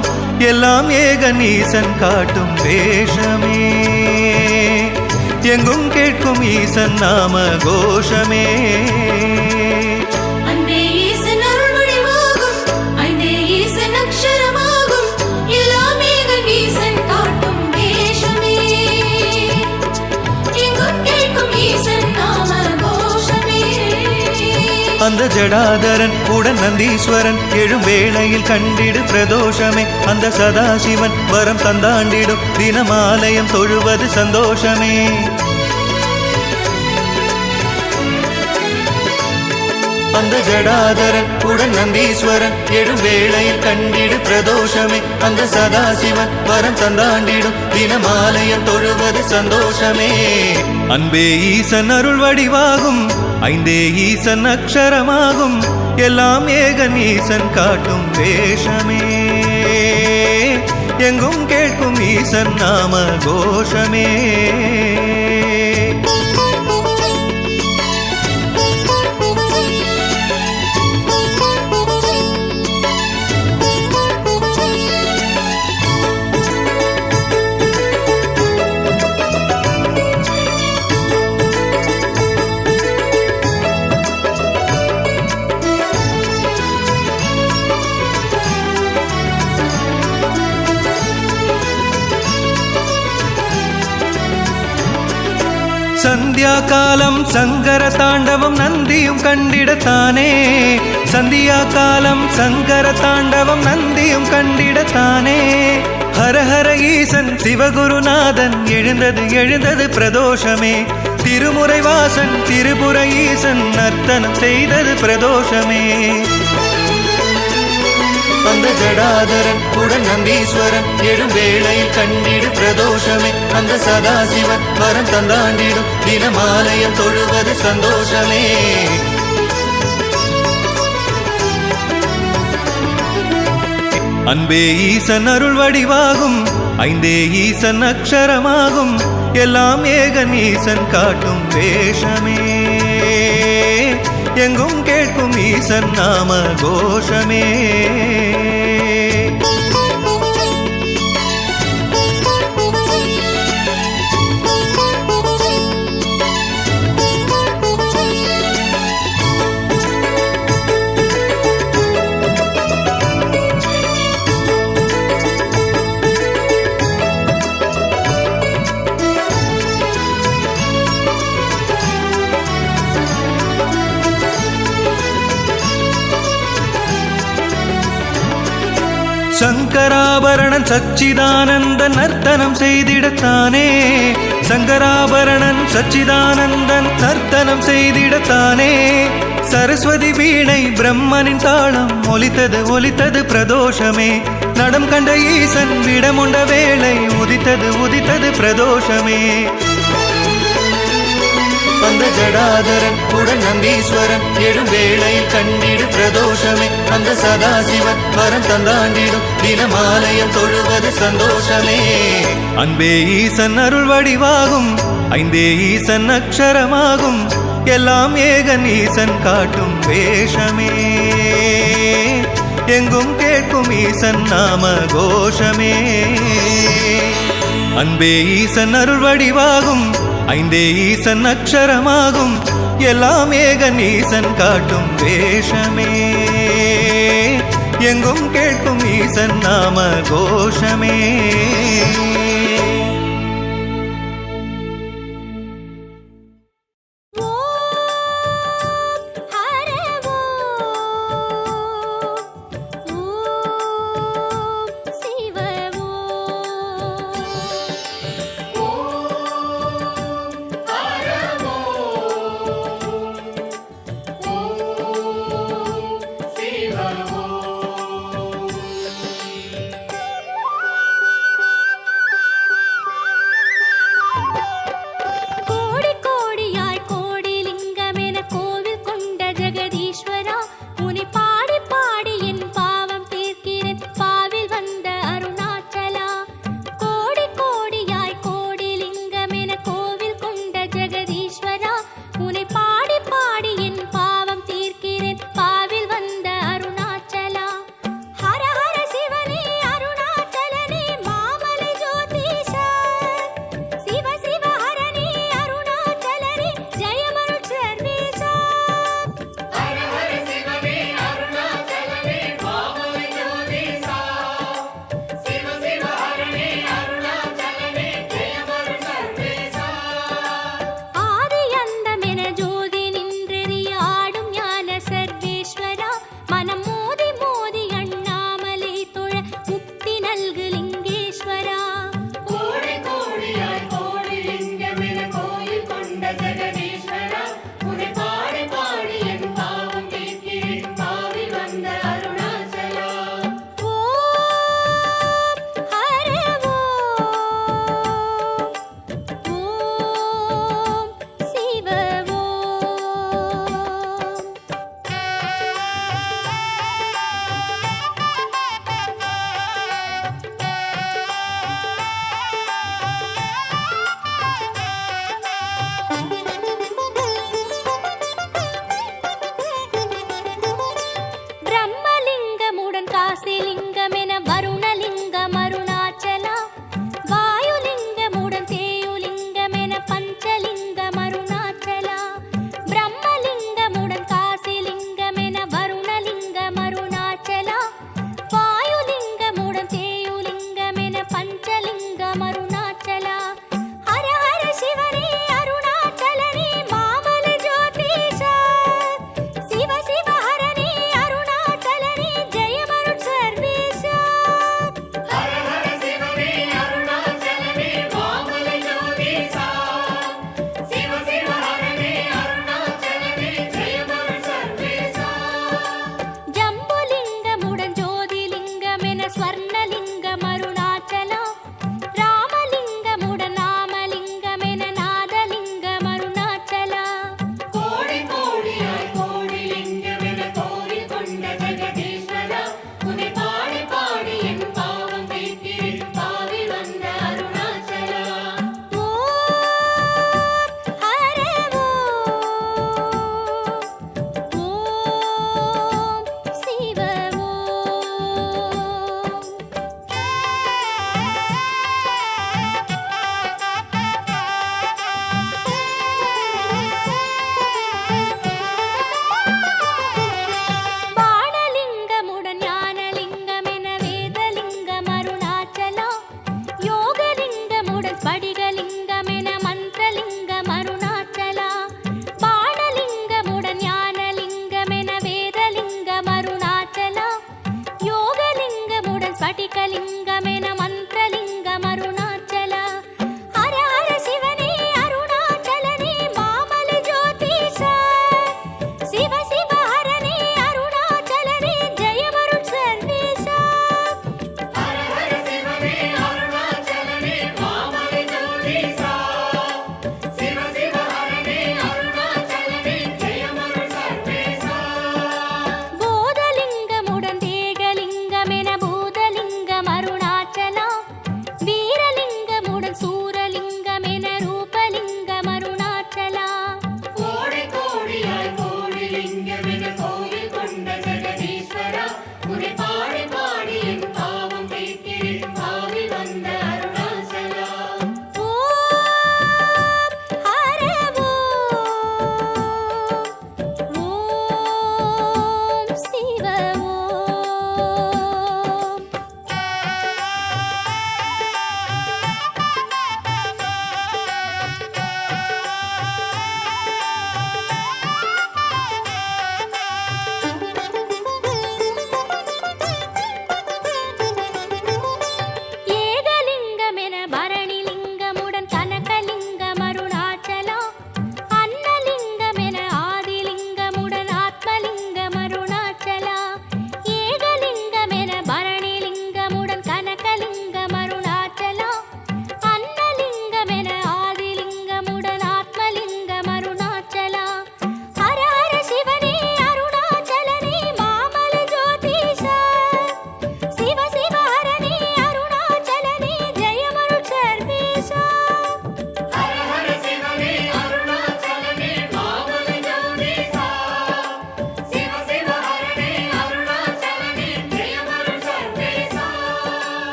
எல்லாம் ஏகன் ஈசன் காட்டும் வேஷமே. எங்கும் கேட்கும் ஈசன் நாம கோஷமே. அந்த ஜடாதரன் உடன் நந்தீஸ்வரன் எழும் வேளையில் கண்டிடு பிரதோஷமே. அந்த சதாசிவன் வரம் தந்தாண்டிடும் தினமாலயம் தொழுவது சந்தோஷமே. அந்த ஜடாதரன் உடன் நந்தீஸ்வரன் எழும் வேளையில் கண்டிடு பிரதோஷமே. அந்த சதாசிவன் வரம் தந்தாண்டிடும் தினமாலயம் தொழுவது சந்தோஷமே. அன்பே ஈசன் அருள் வடிவாகும், ஐந்தே ஈசன் அக்ஷரமாகும், எல்லாம் ஏகன் ஈசன் காட்டும் வேஷமே. எங்கும் கேட்கும் ஈசன் நாம கோஷமே. காலம் சங்கர தாண்டவம் நந்தியும் கண்டிடத்தானே சந்தியா காலம் சங்கர தாண்டவம் நந்தியும் கண்டிடத்தானே ஹர ஹர ஈசன் சிவகுருநாதன் எழுந்தது பிரதோஷமே திருமுறை வாசன் திரிபுர ஈசன் நர்த்தனம் செய்தது பிரதோஷமே அந்த ஜடாதரன் உடன் நந்தீஸ்வரன் எழும் வேளையில் கண்டிடு பிரதோஷமே அந்த சதாசிவன் வரம் தந்தாண்டிடும் தினமாலயம் தொழுவது சந்தோஷமே அன்பே ஈசன் அருள் வடிவாகும் ஐந்தே ஈசன் அக்ஷரமாகும் எல்லாம் ஏகன் ஈசன் காட்டும் வேஷமே எங்கும் கேட்கும் ஈசன் நாம கோஷமே சங்கராபரணன் சச்சிதானந்தன் நர்த்தனம் செய்திடத்தானே சங்கராபரணன் சச்சிதானந்தன் நர்த்தனம் செய்திடத்தானே சரஸ்வதி வீணை பிரம்மனின் தாளம் ஒலித்தது பிரதோஷமே நடம் கண்ட ஈசன் விடமுண்ட வேளை உதித்தது பிரதோஷமே அந்த ஜடாதரன் உடன் நந்தீஸ்வரன் எழும் வேளையில் கண்டிடு பிரதோஷமே அந்த சதாசிவன் வரம் தந்தாண்டிடும் தினமாலயம் தொழுவது சந்தோஷமே அன்பே ஈசன் அருள் வடிவாகும் ஐந்தே ஈசன் அக்ஷரமாகும் எல்லாம் ஏகன் ஈசன் காட்டும் வேஷமே எங்கும் கேட்கும் ஈசன் நாம கோஷமே அன்பே ஈசன் அருள் வடிவாகும் ஐந்தே ஈசன் அக்ஷரமாகும் எல்லாம் ஏகன் ஈசன் காட்டும் வேஷமே எங்கும் கேட்கும் ஈசன் நாம கோஷமே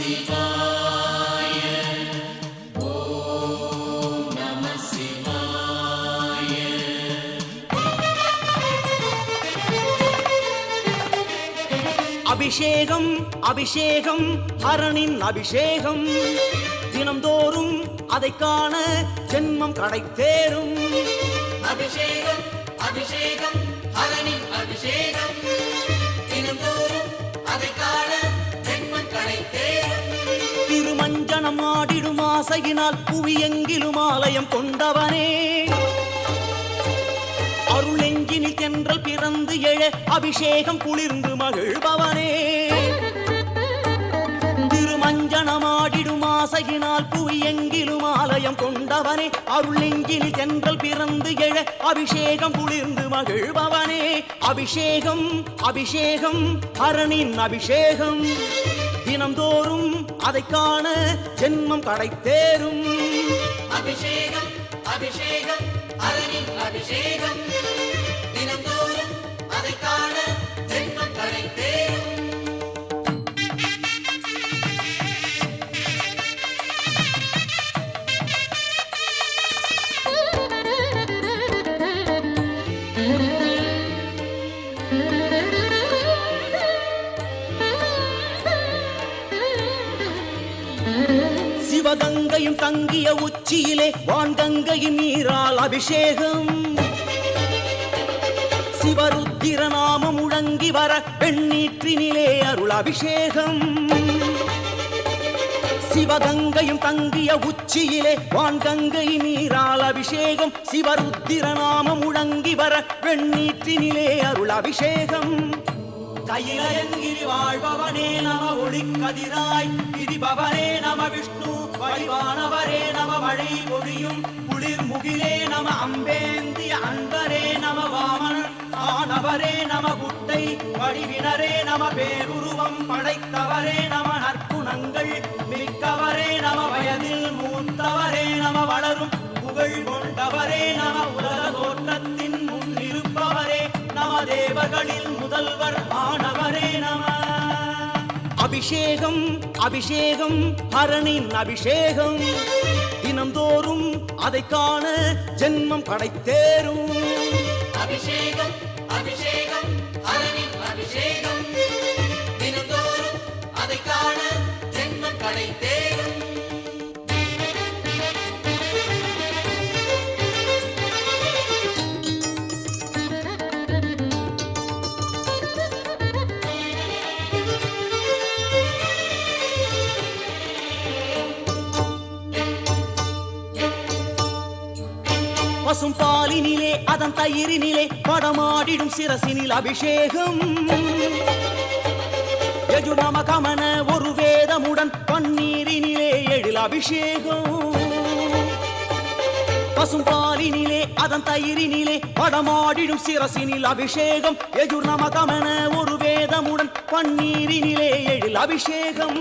சிவாய ஓம் நம சிவாய. அபிஷேகம் அபிஷேகம் ஹரனின் அபிஷேகம் தினம்தோறும் அதை காண ஜென்மம் கடைத்தேறும். அபிஷேகம் அபிஷேகம் ஹரனின் அபிஷேகம் தினந்தோறும் அதை காண ஜென்மம் கடைத்தேறும். திருமஞ்சனம் ஆடிடும் ஆசையினால் புவியெங்கிலும் ஆலயம் கொண்டவனே, அருள் நெஞ்சினில் தென்றல் பிறந்து எழ அபிஷேகம் குளிர்ந்து மகிழ்பவனே. திருமஞ்சனமாடிடும் ஆசையினால் புவியெங்கிலும் ஆலயம் கொண்டவனே, அருள் நெஞ்சினில் தென்றல் பிறந்து எழ அபிஷேகம் குளிர்ந்து மகிழ்பவனே. அபிஷேகம் அபிஷேகம் ஹரனின் அபிஷேகம் தினம்தோறும் அதை காண ஜென்மம் கடைத்தேறும். அபிஷேகம் அபிஷேகம் ஹரனின் அபிஷேகம் தினந்தோறும் அதை காண ஜென்மம் கடைத்தேறும். சிவகங்கையும் தங்கிய உச்சியிலே வான்கங்கையின் நீரால் அபிஷேகம். சிவருத்திர நாமம் முழங்கி வர பெண்ணீற்றினிலே அருள் அபிஷேகம். சிவகங்கையும் தங்கிய உச்சியிலே வான்கங்கையின் நீரால் அபிஷேகம். சிவருத்திர நாமம் முழங்கி வர பெண்ணீற்றினிலே அருள் அபிஷேகம். கையிலயங்கிரி வாழ்பவனே நம ஒளிக்கதிராய் பிரிபவரே நம விஷ்ணு வடிவானவரே நம மழை பொழியும் குளிர் முகிலே நம அம்பேந்திய அன்பரே நம வாமனன் ஆனவரே நம குட்டை வடிவினரே நம பேருருவம் படைத்தவரே நம நற்குணங்கள் மிக்கவரே நம வயதில் மூத்தவரே நம வளரும் புகழ் கொண்டவரே நம உலக தோற்றத்தின் முன்னிருப்பவரே நம தேவர்களில் முதல்வர் ஆனவரே நம. அபிஷேகம் அபிஷேகம் ஹரனின் அபிஷேகம் தினம்தோறும் அதை காண ஜென்மம் கடைத்தேறும். அபிஷேகம் அபிஷேகம் ஹரனின் அபிஷேகம் தினந்தோறும் அதை காண ஜென்மம் கடைத்தேறும். பசும் பாலினிலே அதன் தயிரினிலே படமாடிடும் சிரசினில் அபிஷேகம். யஜுநம கமன ஒரு வேதமுடன் பன்னீரினிலே எழில் அபிஷேகம். பசும் பாலினிலே அதன் தயிரினிலே படமாடிடும் சிரசினில் அபிஷேகம். யஜுநம கமன ஒரு வேதமுடன் பன்னீரினிலே எழில் அபிஷேகம்.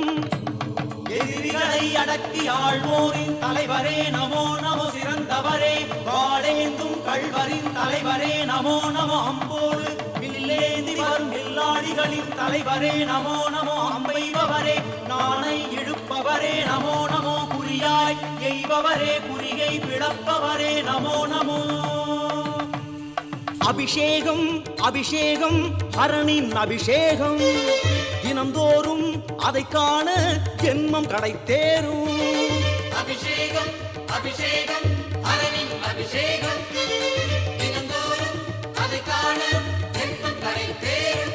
எதிரிகளை அடக்கி ஆழ்வோரின் தலைவரே நமோ நமோ சிறந்தவரே வாழேந்தும் கள்வரின் தலைவரே நமோ நமோ அம்போடு வில்லேந்தி வரும் வில்லாடிகளின் தலைவரே நமோ நமோ அம்பைபவரே நாணை இழுப்பவரே நமோ நமோ குறியாய் எய்பவரே குறியை பிளப்பவரே நமோ நமோ. அபிஷேகம் அபிஷேகம் ஹரனின் அபிஷேகம் தினம்தோறும் அதை காண ஜென்மம் கடைத்தேறும். அபிஷேகம் அபிஷேகம் ஹரனின் அபிஷேகம் தினந்தோறும் அதை காண ஜென்மம் கடைத்தேறும்.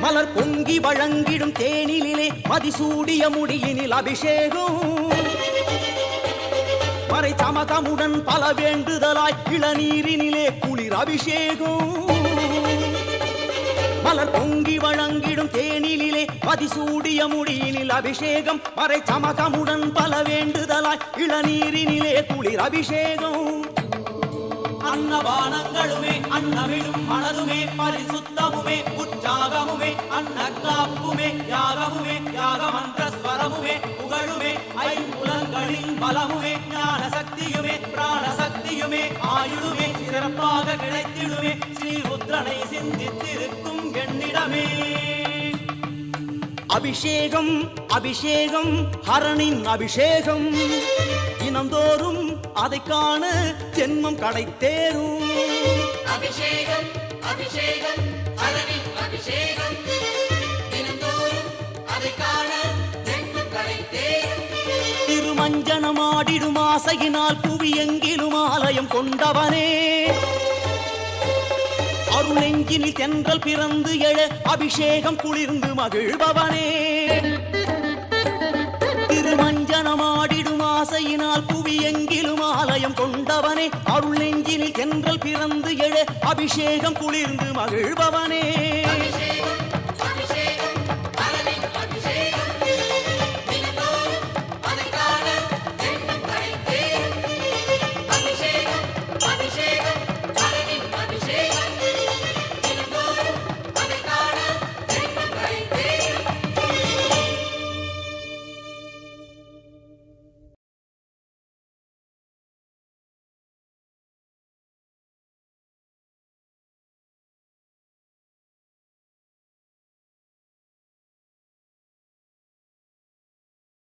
மலர் பொங்கி வழங்கிடும் தேனிலே மதிசூடிய முடியினில் அபிஷேகம். மறை சமகமுடன் பல வேண்டுதலாய் இளநீரினிலே குளிர் அபிஷேகம். மலர் பொங்கி வழங்கிடும் தேனிலே மதிசூடிய முடியினில் அபிஷேகம். மறை சமகமுடன் பல வேண்டுதலாய் இளநீரினிலே குளிர் அபிஷேகம். அன்னபானங்களுமே அன்னமிடும் மனதுமே பரிசுத்தமுமே త్యాగముమే అన్నకాపుమే యాగముమే యాగమంత్రస్వరముమే పుగళుమే ஐம்புலன்களின் பலமுமே ஞான சக்தியுமே பிராண சக்தியுமே ஆயுளுமே சிறப்பாக கிடைத்திடுமே ஸ்ரீருத்ரனை சிந்தித்திருக்கும் எண்ணிடமே அபிஷேகம் அபிஷேகம் ஹரனின் அபிஷேகம் தினந்தோறும் அதை காண ஜென்மம் கடைத்தேரும் அபிஷேகம் அபிஷேகம் ஹரனின் அபிஷேகம் தினந்தோறும் அதை காண ஜென்மம் கடைத்தேரும் திருமஞ்சனமாடிடும் ஆசையினால் புவியெங்கிலும் ஆலயம் கொண்டவனே அருள் நெஞ்சினில் தென்றல் பிறந்து எழ அபிஷேகம் குளிர்ந்து மகிழ்பவனே திருமஞ்சனமாடிடும் ஆசையினால் புவியெங்கிலும் ஆலயம் கொண்டவனே அருள் நெஞ்சினில் தென்றல் பிறந்து எழ அபிஷேகம் குளிர்ந்து மகிழ்பவனே